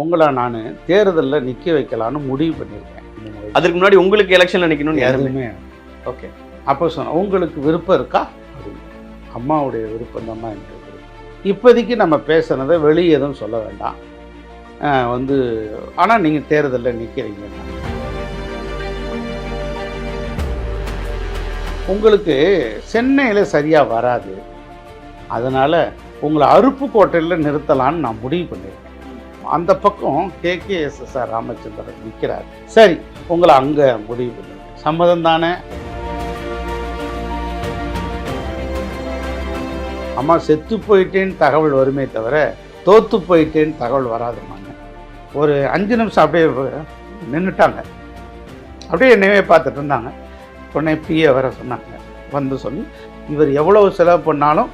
உங்களை நான் தேர்தலில் நிற்க வைக்கலான்னு முடிவு பண்ணியிருக்கேன். அதுக்கு முன்னாடி உங்களுக்கு எலெக்ஷனில் நிற்கணும்னு எதுவுமே. ஓகே. அப்போ சொன்னேன், உங்களுக்கு விருப்பம் இருக்கா அப்படின்னு. அம்மாவுடைய விருப்பம் தான் என்று. இப்போதைக்கு நம்ம பேசுனதை வெளியே எதுவும் சொல்ல வேண்டாம், ஆனால் நீங்கள் தேர்தலில் நிற்கிறீங்கன்னா உங்களுக்கு சென்னையில் சரியாக வராது, அதனால் உங்களை அருப்புக்கோட்டையில் நிறுத்தலான்னு நான் முடிவு பண்ணியிருக்கேன். அந்த பக்கம் KKSSR ராமச்சந்திரன் நிற்கிறார். சரி, உங்களை அங்கே முடிவு பண்ணியிருக்கேன். சம்மதம் தானே? அம்மா செத்து போயிட்டேன்னு தகவல் வருமே தவிர தோற்று போயிட்டேன்னு தகவல் வராதுமாங்க. ஒரு 5 நிமிஷம் அப்படியே நின்றுட்டாங்க, அப்படியே என்னவே பார்த்துட்டு இருந்தாங்க. உடனே பிஏ வர சொன்னாங்க. வந்து சொல்லி, இவர் எவ்வளவு செலவு பண்ணாலும்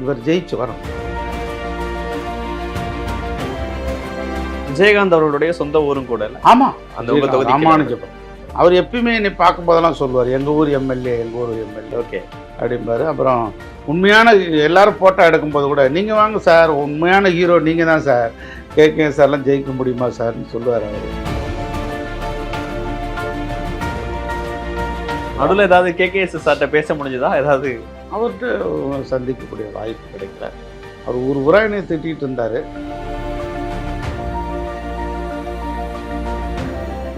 இவர் ஜெயிச்சு வரணும். விஜயகாந்த் அவர்களுடைய சொந்த ஊரும் கூட. ஆமாம், அந்த ராமானுஜபுரம். அவர் எப்பயுமே என்னை பார்க்கும் போதெல்லாம் சொல்லுவார், எங்கள் ஊர் எம்எல்ஏ, எங்கள் ஊர் எம்எல்ஏ. ஓகே அப்படிம்பாரு. அப்புறம் உண்மையான எல்லாரும் ஃபோட்டோ எடுக்கும்போது கூட, நீங்கள் வாங்க சார், உண்மையான ஹீரோ நீங்கள் தான் சார், KKSRலாம் ஜெயிக்க முடியுமா சார்னு சொல்லுவார் அவர். அதில் ஏதாவது KKSSR பேச முடிஞ்சதா? ஏதாவது அவர்கிட்ட சந்திக்கக்கூடிய வாய்ப்பு கிடைக்கல. அவர் ஒரு உரையினை திட்டிகிட்டு இருந்தார்.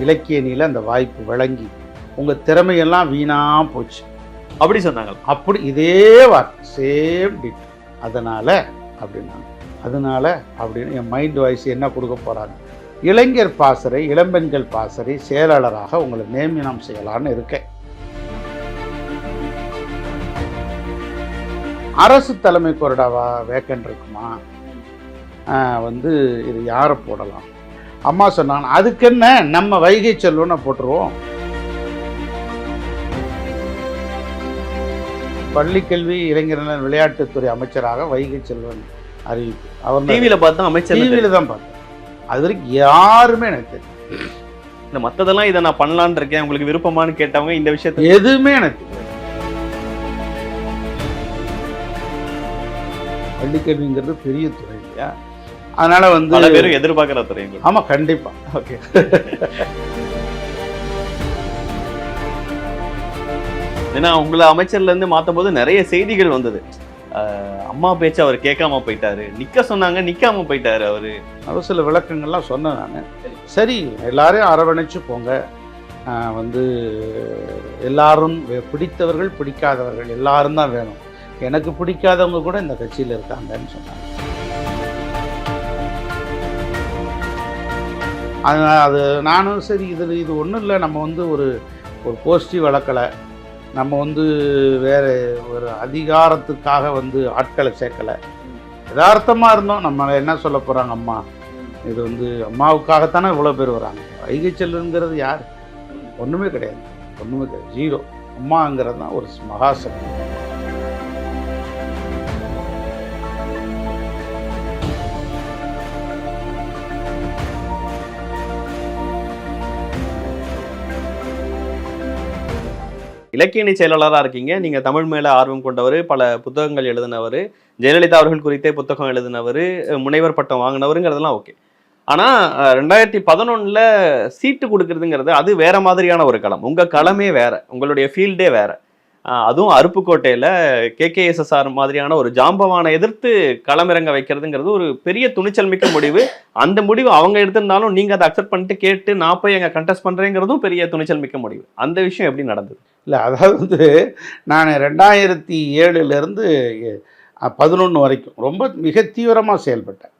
இலக்கிய நீல அந்த வாய்ப்பு விளங்கி உங்கள் திறமையெல்லாம் வீணாக போச்சு அப்படி சொன்னாங்க. அப்படி இதே வார்த்தை சேம் டிட். அதனால் அப்படின்னாங்க. அதனால் அப்படின்னு என் மைண்ட் வாய்ஸ் என்ன கொடுக்க போகிறாங்க, இளைஞர் பாசறை, இளம்பெண்கள் பாசறை செயலாளராக உங்களை நியமனம் செய்யலான்னு இருக்கேன். அரசு தலைமை கொறடாவா வேக்கன்ட் இருக்குமா, இது யாரை போடலாம்? அம்மா சொன்னாங்க, அதுக்கு என்ன, நம்ம வைகை செல்வனை போட்டுருவோம். பள்ளிக்கல்வி இளைஞர் விளையாட்டுத்துறை அமைச்சராக வைகை செல்வன் அறிவிப்பு. அவர் டிவியில் பார்த்தா அமைச்சர், டிவியில் தான் பார்த்தேன். அது வரைக்கும் யாருமே எனக்கு தெரியும். இந்த மற்றதெல்லாம் இதை நான் பண்ணலான்னு இருக்கேன், உங்களுக்கு விருப்பமானு கேட்டவங்க இந்த விஷயத்தை எதுவுமே எனக்கு தெரியாது. பள்ளிக்கல்விங்கிறது பெரிய துறை இல்லையா, அதனால பல பேரும் எதிர்பார்க்கிற துறை. ஆமா, கண்டிப்பா. ஓகே. ஏன்னா உங்களை அமைச்சர்ல இருந்து மாத்தும் போது நிறைய செய்திகள் வந்தது. அம்மா பேச்சு அவர் கேட்காம போயிட்டாரு, நிக்க சொன்னாங்க நிக்காம போயிட்டாரு அவரு. அவர் சில விளக்கங்கள்லாம் சொன்னேன் நான். சரி, எல்லாரையும் அரவணைச்சு போங்க, எல்லாரும் பிடித்தவர்கள் பிடிக்காதவர்கள் எல்லாரும் தான் வேணும், எனக்கு பிடிக்காதவங்க கூட இந்த கட்சியில் இருக்காங்கன்னு சொன்னாங்க. அது நானும் சரி, இது ஒன்றும் இல்லை, நம்ம ஒரு கோஷ்டி வளர்க்கலை, நம்ம வேறு ஒரு அதிகாரத்துக்காக ஆட்களை சேர்க்கலை, யதார்த்தமாக இருந்தோம். நம்ம என்ன சொல்ல போகிறாங்க, அம்மா இது அம்மாவுக்காகத்தானே இவ்வளோ பேர் வராங்க. வைகை செல்வன்கிறது யார்? ஒன்றுமே கிடையாது, ஒன்றுமே கிடையாது, ஜீரோ. அம்மாங்கிறது தான் ஒரு மகாசக்தி. இலக்கியணி செயலாளராக இருக்கீங்க, நீங்கள் தமிழ் மேலே ஆர்வம் கொண்டவர், பல புத்தகங்கள் எழுதினவர், ஜெயலலிதா அவர்கள் குறித்தே புத்தகம் எழுதினவர், முனைவர் பட்டம் வாங்கினவருங்கிறதுலாம் ஓகே. ஆனால் 2011 சீட்டு கொடுக்குறதுங்கிறது அது வேற மாதிரியான ஒரு களம். உங்கள் களமே வேற, உங்களுடைய ஃபீல்டே வேற. அதுவும் அருப்புக்கோட்டையில் KKSSR மாதிரியான ஒரு ஜாம்பவானை எதிர்த்து களமிறங்க வைக்கிறதுங்கிறது ஒரு பெரிய துணிச்சல் மிக்க முடிவு. அந்த முடிவு அவங்க எடுத்திருந்தாலும் நீங்கள் அதை அக்செப்ட் பண்ணிட்டு கேட்டு நான் போய் எங்கே கண்டெஸ்ட் பண்ணுறேங்கிறதும் பெரிய துணிச்சல் மிக்க முடிவு. அந்த விஷயம் எப்படி நடந்தது? இல்லை, அதாவது நான் 2007 11 வரைக்கும் ரொம்ப மிக தீவிரமாக செயல்பட்டேன்.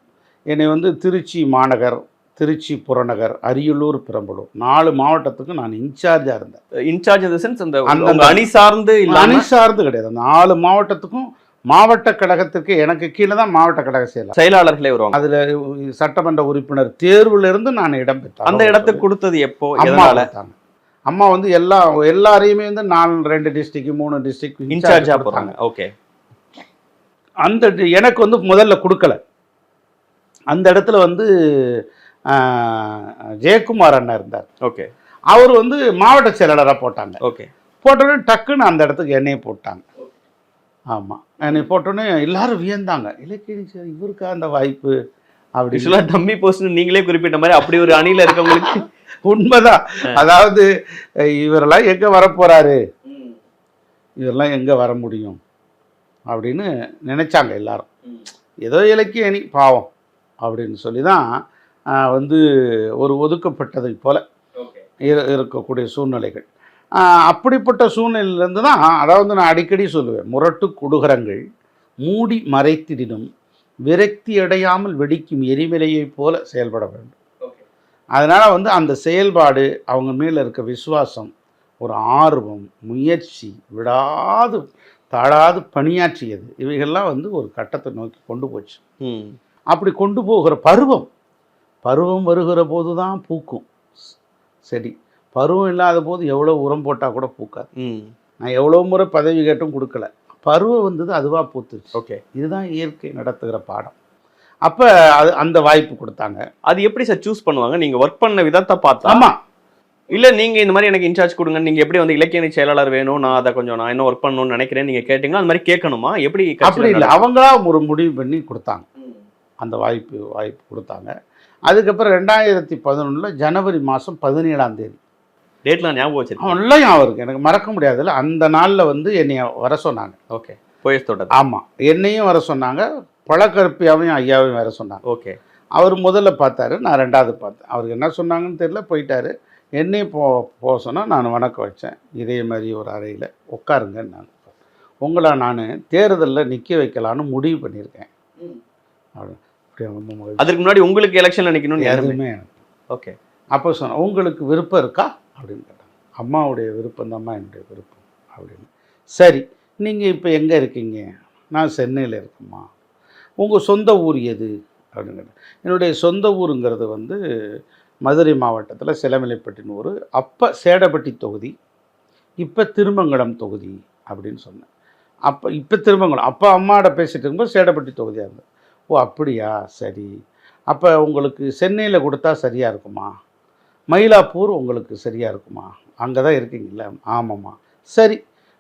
என்னை திருச்சி மாநகர், திருச்சி புறநகர், அரியலூர், பெரம்பலூர் 4 மாவட்டத்துக்கு நான் இன்சார்ஜாக இருந்தேன். இன்சார்ஜ் இந்த சென்ஸ் அந்த அணி சார்ந்து இல்லை, அணி சார்ந்து கிடையாது. அந்த 4 மாவட்டத்துக்கும் மாவட்ட கழகத்திற்கு எனக்கு கீழே தான் மாவட்ட கழக செயலாளர்களே வருவாங்க. அதில் சட்டமன்ற உறுப்பினர் தேர்விலிருந்து நான் இடம் பெற்றேன். அந்த இடத்துக்கு கொடுத்தது எப்போ? அம்மா எல்லாரையுமே 2 டிஸ்ட்ரிக்ட் 3 டிஸ்ட்ரிக்ட் இன்சார்ஜாக போகிறாங்க. ஓகே. அந்த எனக்கு முதல்ல கொடுக்கல. அந்த இடத்துல ஜெயக்குமார் அண்ணா இருந்தார். ஓகே. அவர் மாவட்ட செயலாளராக போட்டாங்க. ஓகே. போட்டோன்னே டக்குன்னு அந்த இடத்துக்கு என்னையை போட்டாங்க. ஆமாம், என்னை போட்டோன்னே எல்லாரும் வியந்தாங்க. இலக்கிய இவருக்கா அந்த வாய்ப்பு அப்படி ஆக்சுவலாக டம்மி போஸ்ட் நீங்களே குறிப்பிட்ட மாதிரி அப்படி ஒரு அணியில் இருக்கவங்களுக்கு உண்மைதான். அதாவது இவரெல்லாம் எங்கே வரப்போறாரு, இதெல்லாம் எங்கே வர முடியும் அப்படின்னு நினைச்சாங்க எல்லாரும். ஏதோ இலக்கிய அணி பாவம் அப்படின்னு சொல்லி தான் வந்து ஒரு ஒதுக்கப்பட்டதை போல இருக்கக்கூடிய சூழ்நிலைகள். அப்படிப்பட்ட சூழ்நிலையிலேருந்து தான், அதாவது நான் அடிக்கடி சொல்லுவேன், முரட்டு குடுகரங்கள் மூடி மறைத்திடினும் விரக்தி அடையாமல் வெடிக்கும் எரிமலையைப் போல செயல்பட வேண்டும். அதனால் வந்து அந்த செயல்பாடு, அவங்க மேலே இருக்க விசுவாசம், ஒரு ஆர்வம், முயற்சி, விடாது தாழாது பணியாற்றியது, இவைகள்லாம் வந்து ஒரு கட்டத்தை நோக்கி கொண்டு போச்சு. அப்படி கொண்டு போகிற பருவம் வருகிற போது தான் பூக்கும் செடி. பருவம் இல்லாத போது எவ்வளோ உரம் போட்டால் கூட பூக்காது. நான் எவ்வளோ முறை பதவி கேட்டும் கொடுக்கல, பருவம் வந்தது அதுவாக பூத்துச்சு. ஓகே, இதுதான் இயற்கை நடத்துகிற பாடம். அப்போ அது அந்த வாய்ப்பு கொடுத்தாங்க. அது எப்படி சார் சூஸ் பண்ணுவாங்க? நீங்கள் ஒர்க் பண்ண விதத்தை பார்த்தா? ஆமாம். இல்லை நீங்கள் இந்த மாதிரி எனக்கு இன்சார்ஜ் கொடுங்க, நீங்கள் எப்படி வந்து இலக்கிய அணி செயலாளர் வேணும், நான் அதை கொஞ்சம் நான் இன்னும் ஒர்க் பண்ணணும்னு நினைக்கிறேன், நீங்கள் கேட்டிங்களா? அந்த மாதிரி கேட்கணுமா? எப்படி? அப்படி இல்லை, அவங்களா ஒரு முடிவு பண்ணி கொடுத்தாங்க, அந்த வாய்ப்பு கொடுத்தாங்க. அதுக்கப்புறம் 2011 ஜனவரி மாதம் 17ஆம் தேதி டேட்லாம் ஞாபகம் வச்சிருக்கேன், நல்லா ஞாபகம் இருக்குது, எனக்கு மறக்க முடியாதுல்ல. அந்த நாளில் வந்து என்னைய வர சொன்னாங்க. ஓகே, போயஸ் தோட்டம். ஆமாம், என்னையும் வர சொன்னாங்க, பழக்கருப்பியாவையும் ஐயாவையும் வர சொன்னாங்க. ஓகே, அவர் முதல்ல பார்த்தாரு, நான் ரெண்டாவது பார்த்தேன். அவருக்கு என்ன சொன்னாங்கன்னு தெரியல, போயிட்டாரு. என்னையும் போக சொன்னால் நான் வணக்கம் வச்சேன். இதே மாதிரி ஒரு அறையில் உட்காருங்கன்னு. நான் உங்களை நான் தேர்தலில் நிற்க வைக்கலான்னு முடிவு பண்ணியிருக்கேன். அதுக்கு முன்னாடி உங்களுக்கு எலெக்ஷனில் நிற்கணும்னு எதுவுமே எனக்கு. ஓகே, அப்போ சொன்னேன், உங்களுக்கு விருப்பம் இருக்கா அப்படின்னு கேட்டாங்க. அம்மாவுடைய விருப்பம் தான்மா என்னுடைய விருப்பம் அப்படின்னு. சரி, நீங்கள் இப்போ எங்கே இருக்கீங்க? நான் சென்னையில் இருக்கேம்மா. உங்கள் சொந்த ஊர் எது அப்படின்னு கேட்டேன். என்னுடைய சொந்த ஊருங்கிறது வந்து மதுரை மாவட்டத்தில் சிலமலைப்பட்டினூர், அப்போ சேடப்பட்டி தொகுதி, இப்போ திருமங்கலம் தொகுதி அப்படின்னு சொன்னேன். இப்போ திருமங்கலம், அப்போ அம்மாவோட பேசிகிட்டு இருக்கும்போது சேடப்பட்டி தொகுதியாக இருந்தது. ஓ அப்படியா, சரி. அப்போ உங்களுக்கு சென்னையில் கொடுத்தா சரியாக இருக்குமா? மயிலாப்பூர் உங்களுக்கு சரியாக இருக்குமா? அங்கே தான் இருக்கீங்களா? ஆமாம்மா. சரி,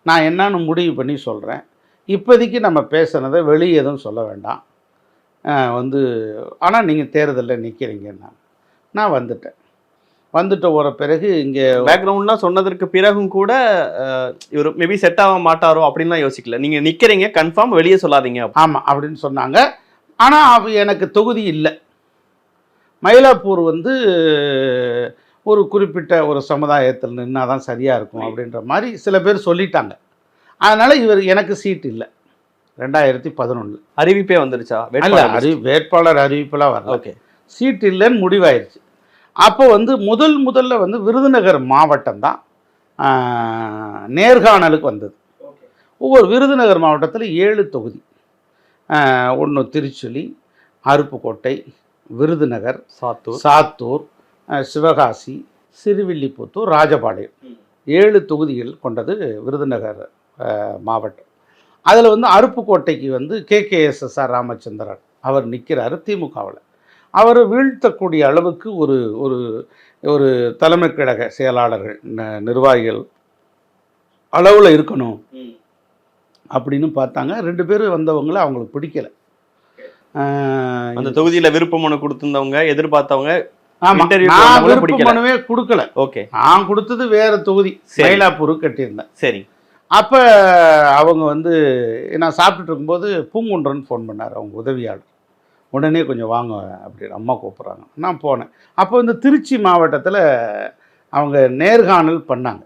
நான் என்னன்னு முடிவு பண்ணி சொல்கிறேன். இப்போதைக்கு நம்ம பேசுனதை வெளியே எதுவும் சொல்ல வேண்டாம் வந்து. ஆனால் நீங்கள் தேர்தலில் நிற்கிறீங்கன்னா நான் வந்துட்டு வர பிறகு இங்கே பேக்ரவுண்ட்லாம் சொன்னதற்கு பிறகும் கூட இவர் மேபி செட் ஆக மாட்டாரோ அப்படின்லாம் யோசிக்கல. நீங்கள் நிற்கிறீங்க, கன்ஃபார்ம் வெளியே சொல்லாதீங்க. ஆமாம் அப்படின்னு சொன்னாங்க. ஆனால் எனக்கு தொகுதி இல்லை. மயிலாப்பூர் வந்து ஒரு குறிப்பிட்ட ஒரு சமுதாயத்தில் நின்னா தான் சரியாக இருக்கும் அப்படின்ற மாதிரி சில பேர் சொல்லிட்டாங்க. அதனால் இவர் எனக்கு சீட் இல்லை. 2011 அறிவிப்பே வந்துருச்சா? வேட்பாளர் அறிவிப்பெல்லாம் வரல. ஓகே, சீட் இல்லைன்னு முடிவாயிருச்சு. அப்போ வந்து முதல்ல வந்து விருதுநகர் மாவட்டம் தான் நேர்காணலுக்கு வந்தது. ஒவ்வொரு விருதுநகர் மாவட்டத்தில் 7 தொகுதி. ஒன்று திருச்சுழி, அருப்புக்கோட்டை, விருதுநகர், சாத்தூர், சிவகாசி, சிறுவில்லிபுத்தூர், ராஜபாளையம், 7 தொகுதிகள் கொண்டது விருதுநகர் மாவட்டம். அதில் வந்து அருப்புக்கோட்டைக்கு வந்து KKSSR ராமச்சந்திரன் அவர் நிற்கிறாரு திமுகவில். அவரை வீழ்த்தக்கூடிய அளவுக்கு ஒரு ஒரு ஒரு தலைமை கழக செயலாளர்கள் நிர்வாகிகள் அளவில் இருக்கணும் அப்படின்னு பார்த்தாங்க. 2 பேர் வந்தவங்கள அவங்களுக்கு பிடிக்கல. அந்த தொகுதியில் விருப்ப மனு கொடுத்துருந்தவங்க, எதிர்பார்த்தவங்க விருப்ப மனுவே கொடுக்கல. ஓகே, நான் கொடுத்தது வேற தொகுதி, மயிலாப்பூர் கட்டியிருந்தேன். சரி. அப்போ அவங்க வந்து நான் சாப்பிட்டுட்டு இருக்கும்போது பூங்குன்றன் ஃபோன் பண்ணார், அவங்க உதவியாளர். உடனே கொஞ்சம் வாங்க அப்படின்னு அம்மா கூப்பிட்றாங்க. நான் போனேன். அப்போ வந்து திருச்சி மாவட்டத்தில் அவங்க நேர்காணல் பண்ணாங்க.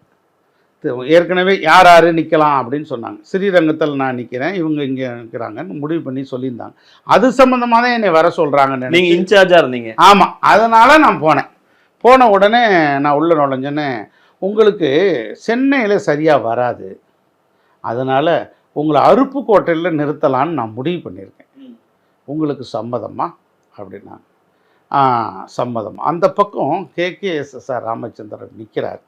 ஏற்கனவே யார் நிற்கலாம் அப்படின்னு சொன்னாங்க. ஸ்ரீரங்கத்தில் நான் நிற்கிறேன், இவங்க இங்கே நிற்கிறாங்கன்னு முடிவு பண்ணி சொல்லியிருந்தாங்க. அது சம்மந்தமாக தான் என்னை வர சொல்கிறாங்கன்னு. நீங்கள் இன்சார்ஜாக இருந்தீங்க? ஆமாம். அதனால் நான் போன உடனே நான் உள்ளே நுழைஞ்சேன்னு, உங்களுக்கு சென்னையில் சரியாக வராது, அதனால் உங்களை அருப்புக்கோட்டையில் நிறுத்தலான்னு நான் முடிவு பண்ணியிருக்கேன், உங்களுக்கு சம்மதமா அப்படின்னா. சம்மதம். அந்த பக்கம் KKSSR ராமச்சந்திரன் நிற்கிறார்.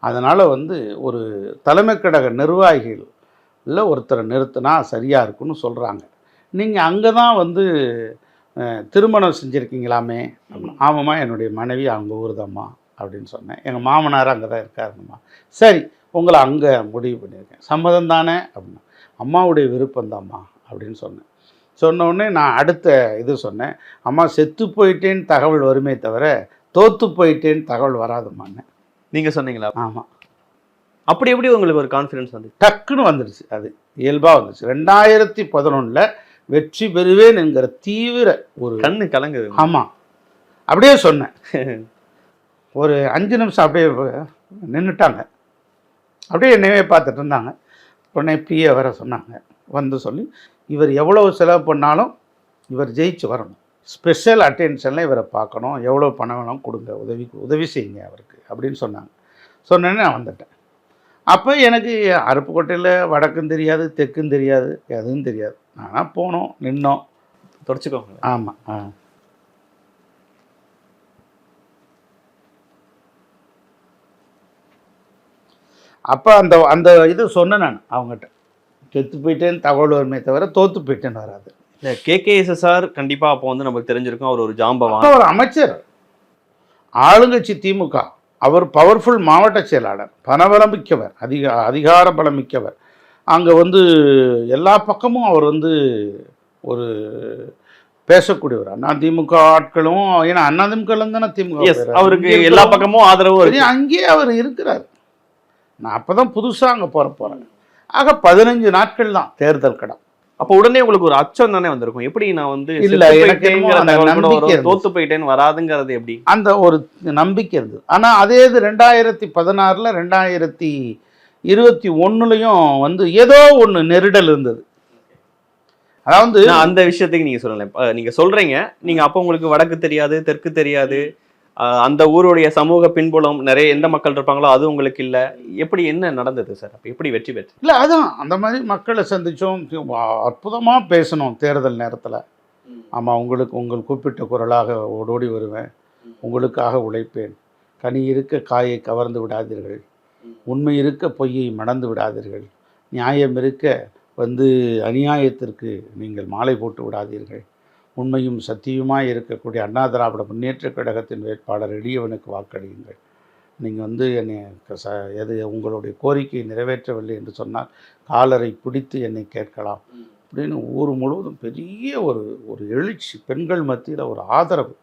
அதனால் வந்து ஒரு தலைமை கழக நிர்வாகிகள் ஒருத்தரை நிறுத்தினா சரியாக இருக்குன்னு சொல்கிறாங்க. நீங்கள் அங்கே தான் வந்து திருமணம் செஞ்சுருக்கீங்களாமே? ஆமாம்மா, என்னுடைய மனைவி அவங்க ஊர் தாம்மா அப்படின்னு சொன்னேன். எங்கள் மாமனார் அங்கே தான் இருக்காருங்கம்மா. சரி, உங்களை அங்கே முடிவு பண்ணியிருக்கேன், சம்மதம் தானே அப்படின்னா. அம்மாவுடைய விருப்பந்தாம்மா அப்படின்னு சொன்னேன். சொன்ன உடனே நான் அடுத்த இது சொன்னேன், அம்மா செத்து போயிட்டேன்னு தகவல் வருமே தவிர தோத்து போயிட்டேன்னு தகவல் வராதுமான்னு. நீங்க சொன்னீங்களா? ஆமாம். அப்படி எப்படி உங்களுக்கு ஒரு கான்ஃபிடன்ஸ் வந்து டக்குன்னு வந்துடுச்சு, அது இயல்பாக வந்துச்சு. 2011 வெற்றி பெறுவேன் என்கிற தீவிர ஒரு கண்ணு கலங்குது. ஆமாம், அப்படியே சொன்னேன். ஒரு 5 நிமிஷம் அப்படியே நின்றுட்டாங்க, அப்படியே என்னையே பார்த்துட்டு இருந்தாங்க. உடனே பிஏ வர சொன்னாங்க, வந்து சொல்லி இவர் எவ்வளோ செலவு பண்ணாலும் இவர் ஜெயிச்சு வரணும், ஸ்பெஷல் அட்டென்ஷனில் இவரை பார்க்கணும், எவ்வளோ பணம் வேணும் கொடுங்க, உதவி செய்யுங்க அவருக்கு அப்படின்னு சொன்னாங்க. சொன்னேன்னு நான் வந்துட்டேன். அப்போ எனக்கு அருப்புக்கோட்டையில் வடக்கும் தெரியாது, தெற்கும் தெரியாது, எதுவும் தெரியாது. ஆனால் போனோம், நின்னோம். தொடச்சிக்கோங்க. ஆமாம். அப்போ அந்த அந்த இது சொன்னேன் நான் அவங்ககிட்ட, செத்து போயிட்டேன்னு தகவல் வருமே தவிர தோற்று போயிட்டேன்னு வராது. இல்லை, கேகேஎஸ்எஸ்ஆர் கண்டிப்பாக அப்போ வந்து நமக்கு தெரிஞ்சிருக்கும், அவர் ஒரு ஜாம்பவான், அவர் அமைச்சர், ஆளுங்கட்சி திமுக, அவர் பவர்ஃபுல் மாவட்ட செயலாளர், பணபலம் மிக்கவர், அதிகார பலம் மிக்கவர். அங்கே வந்து எல்லா பக்கமும் அவர் வந்து ஒரு பேசக்கூடியவர். அண்ணா திமுக ஆட்களும், ஏன்னா அண்ணா திமுக தானே திமுக, அவருக்கு எல்லா பக்கமும் ஆதரவு, அங்கேயே அவர் இருக்கிறார். நான் அப்போ தான் புதுசாக அங்கே போகிறேன். ஆக 15 நாட்கள் தான் தேர்தல் கடம். அப்போ உடனே உங்களுக்கு ஒரு அச்சம் தானே வந்திருக்கும், எப்படி நான் வந்து தோத்து போயிட்டேன்னு வராதுங்கிறது எப்படி? அந்த ஒரு நம்பிக்கை இருந்தது. ஆனால் அதே இது 2016 2021 வந்து ஏதோ ஒன்று நெருடல் இருந்தது. அதாவது அந்த விஷயத்துக்கு நீங்க சொல்லல, நீங்க சொல்றீங்க, நீங்க அப்போ உங்களுக்கு வடக்கு தெரியாது, தெற்கு தெரியாது, அந்த ஊருடைய சமூக பின்புலம் நிறைய எந்த மக்கள் இருப்பாங்களோ அது உங்களுக்கு இல்லை, எப்படி என்ன நடந்தது சார்? அப்போ எப்படி வெற்றி பெற்று? இல்லை, அதான் அந்த மாதிரி மக்களை சந்தித்தோம், அற்புதமாக பேசணும் தேர்தல் நேரத்தில். ஆமாம், உங்கள் கூப்பிட்ட குரலாக ஓடோடி வருவேன், உங்களுக்காக உழைப்பேன், கனி இருக்க காயை கவர்ந்து விடாதீர்கள், உண்மை இருக்க பொய்யை மணந்து விடாதீர்கள், நியாயம் இருக்க வந்து அநியாயத்திற்கு நீங்கள் மாலை போட்டு விடாதீர்கள், உண்மையும் சத்தியமாக இருக்கக்கூடிய அண்ணா திராவிட முன்னேற்ற கழகத்தின் வேட்பாளர் எளியவனுக்கு வாக்களியுங்கள், நீங்கள் வந்து என்னை எது உங்களுடைய கோரிக்கையை நிறைவேற்றவில்லை என்று சொன்னால் காலரை பிடித்து என்னை கேட்கலாம் அப்படின்னு ஊர் முழுவதும் பெரிய ஒரு எழுச்சி, பெண்கள் மத்தியில் ஒரு ஆதரவு,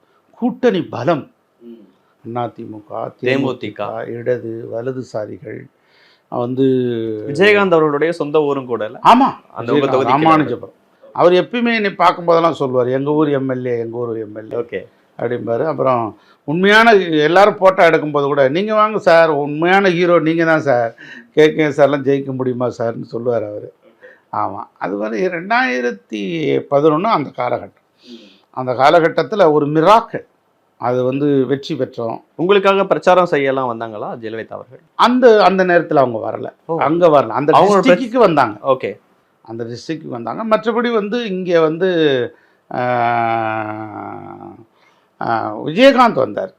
கூட்டணி பலம். அதிமுக, தேமுதிக, இடது வலதுசாரிகள் வந்து விஜயகாந்த் அவர்களுடைய சொந்த ஊரும் கூட இல்லை. ஆமாம், ராமானுஜபுரம். அவர் எப்பயுமே என்னை பார்க்கும்போதெல்லாம் சொல்லுவார், எங்கள் ஊர் எம்எல்ஏ, எங்கள் ஊர் எம்எல்ஏ ஓகே அப்படிம்பார். அப்புறம் உண்மையான எல்லாரும் ஃபோட்டோ எடுக்கும்போது கூட நீங்கள் வாங்க சார், உண்மையான ஹீரோ நீங்கள் தான் சார், கேட்க சார்லாம் ஜெயிக்க முடியுமா சார்னு சொல்லுவார் அவர். ஆமாம், அது மாதிரி 2011 அந்த காலகட்டம். அந்த காலகட்டத்தில் ஒரு மிராக்கள், அது வந்து வெற்றி பெற்றோம். உங்களுக்காக பிரச்சாரம் செய்யலாம் வந்தாங்களா ஜெயலலிதா அவர்கள்? அந்த நேரத்தில் அவங்க வரல, அங்கே வரல, அந்த டிஸ்ட்ரிக்ட்டுக்கு வந்தாங்க. ஓகே, அந்த டிஸ்ட்ரிக்ட்டுக்கு வந்தாங்க. மற்றபடி வந்து இங்கே வந்து விஜயகாந்த் வந்தார்.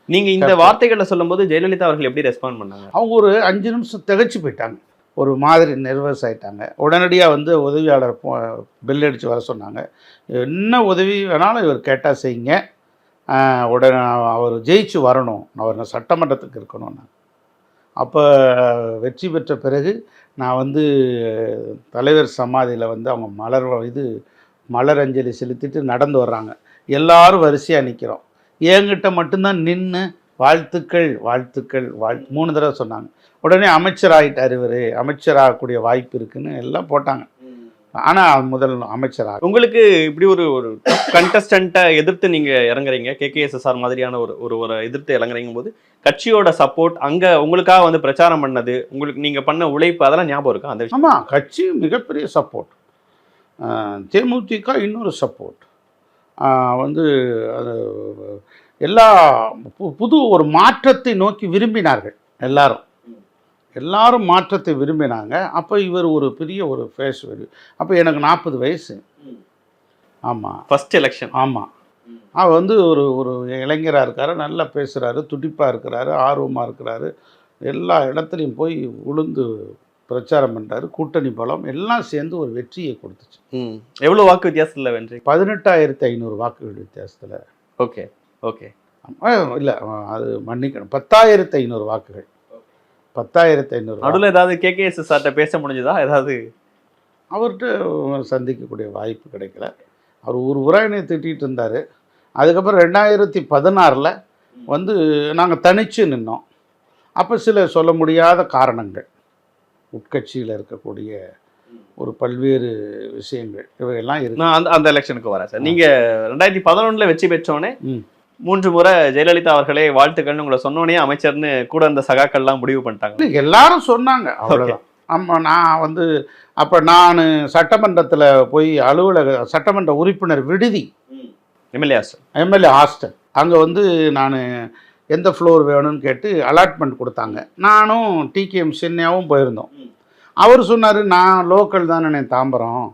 நீங்கள் இந்த வார்த்தைகளை சொல்லும்போது ஜெயலலிதா அவர்கள் எப்படி ரெஸ்பாண்ட் பண்ணாங்க? அவங்க ஒரு 5 நிமிஷம் திகச்சு போயிட்டாங்க, ஒரு மாதிரி நெர்வஸ் ஆகிட்டாங்க. உடனடியாக வந்து உதவியாளர் பெல் அடித்து வர சொன்னாங்க. என்ன உதவி வேணாலும் இவர் கேட்டால் செய்யுங்க, உடனே அவர் ஜெயிச்சு வரணும், அவர் சட்டமன்றத்துக்கு இருக்கணும். அப்போ வெற்றி பெற்ற பிறகு நான் வந்து தலைவர் சமாதியில் வந்து அவங்க மலர் அஞ்சலி செலுத்திட்டு நடந்து வர்றாங்க. எல்லாரும் வரிசையாக நிற்கிறோம். என்கிட்ட மட்டும்தான் நின்று வாழ்த்துக்கள் 3 தடவை சொன்னாங்க. உடனே அமைச்சராகிட்டார் இவர், அமைச்சராகக்கூடிய வாய்ப்பு இருக்குன்னு எல்லாம் போட்டாங்க. ஆனால் முதல் அமைச்சராக உங்களுக்கு இப்படி ஒரு கண்டஸ்டண்ட்டை எதிர்த்து நீங்கள் இறங்குறீங்க, கேகேஎஸ்எஸ்ஆர் மாதிரியான ஒரு எதிர்த்து இறங்குறீங்க போது கட்சியோட சப்போர்ட், அங்கே உங்களுக்காக வந்து பிரச்சாரம் பண்ணது, உங்களுக்கு நீங்கள் பண்ண உழைப்பு, அதெல்லாம் ஞாபகம் இருக்கா அந்த விஷயம்? ஆமாம், கட்சி மிகப்பெரிய சப்போர்ட், தேமுதிக இன்னொரு சப்போர்ட், வந்து அது எல்லா புது ஒரு மாற்றத்தை நோக்கி விரும்பினார்கள் எல்லாரும் மாற்றத்தை விரும்பினாங்க. அப்போ இவர் ஒரு பெரிய ஒரு ஃபேஸ் வேல்யூ. அப்போ எனக்கு 40 வயசு. ஆமாம், ஃபஸ்ட் எலெக்ஷன். ஆமாம், அவர் வந்து ஒரு இளைஞராக இருக்கார், நல்லா பேசுகிறாரு, துடிப்பாக இருக்கிறாரு, ஆர்வமாக இருக்கிறாரு, எல்லா இடத்துலையும் போய் உளுந்து பிரச்சாரம் பண்ணுறாரு. கூட்டணி பலம் எல்லாம் சேர்ந்து ஒரு வெற்றியை கொடுத்துச்சு. எவ்வளோ வாக்கு வித்தியாசத்தில் வெற்றி? 18,500 வாக்குகள் வித்தியாசத்தில். ஓகே ஓகே, இல்லை அது மன்னிக்கணும், 10,500 வாக்குகள். 10,500. நடுவில் ஏதாவது கேகேஎஸ்எஸ்ஆர்ட்ட பேச முடிஞ்சதா? ஏதாவது அவர்கிட்ட சந்திக்கக்கூடிய வாய்ப்பு கிடைக்கல. அவர் ஊரா என்னை திட்டிகிட்டு இருந்தார். அதுக்கப்புறம் 2016 வந்து நாங்கள் தனித்து நின்னோம். அப்போ சில சொல்ல முடியாத காரணங்கள், உட்கட்சியில் இருக்கக்கூடிய ஒரு பல்வேறு விஷயங்கள் இவையெல்லாம் இருக்கு. நான் அந்த எலெக்ஷனுக்கு வரேன் சார். நீங்க 2011 வெற்றி பெற்றோன்னே 3 முறை ஜெயலலிதா அவர்களே வாழ்த்துக்கள்னு உங்களை சொன்னோடனே அமைச்சர்னு கூட அந்த சகாக்கள்லாம் முடிவு பண்ணிட்டாங்க. எல்லாரும் சொன்னாங்க, அவ்வளோதான். ஆமாம், நான் வந்து அப்போ நான் சட்டமன்றத்தில் போய் சட்டமன்ற உறுப்பினர் விடுதி எம்எல்ஏ ஹாஸ்டல் அங்கே வந்து நான் எந்த ஃப்ளோர் வேணும்னு கேட்டு அலாட்மெண்ட் கொடுத்தாங்க. நானும் டிகேஎம் சின்னையாவும் போயிருந்தோம். அவர் சொன்னார், நான் லோக்கல் தானே தாம்பரம்,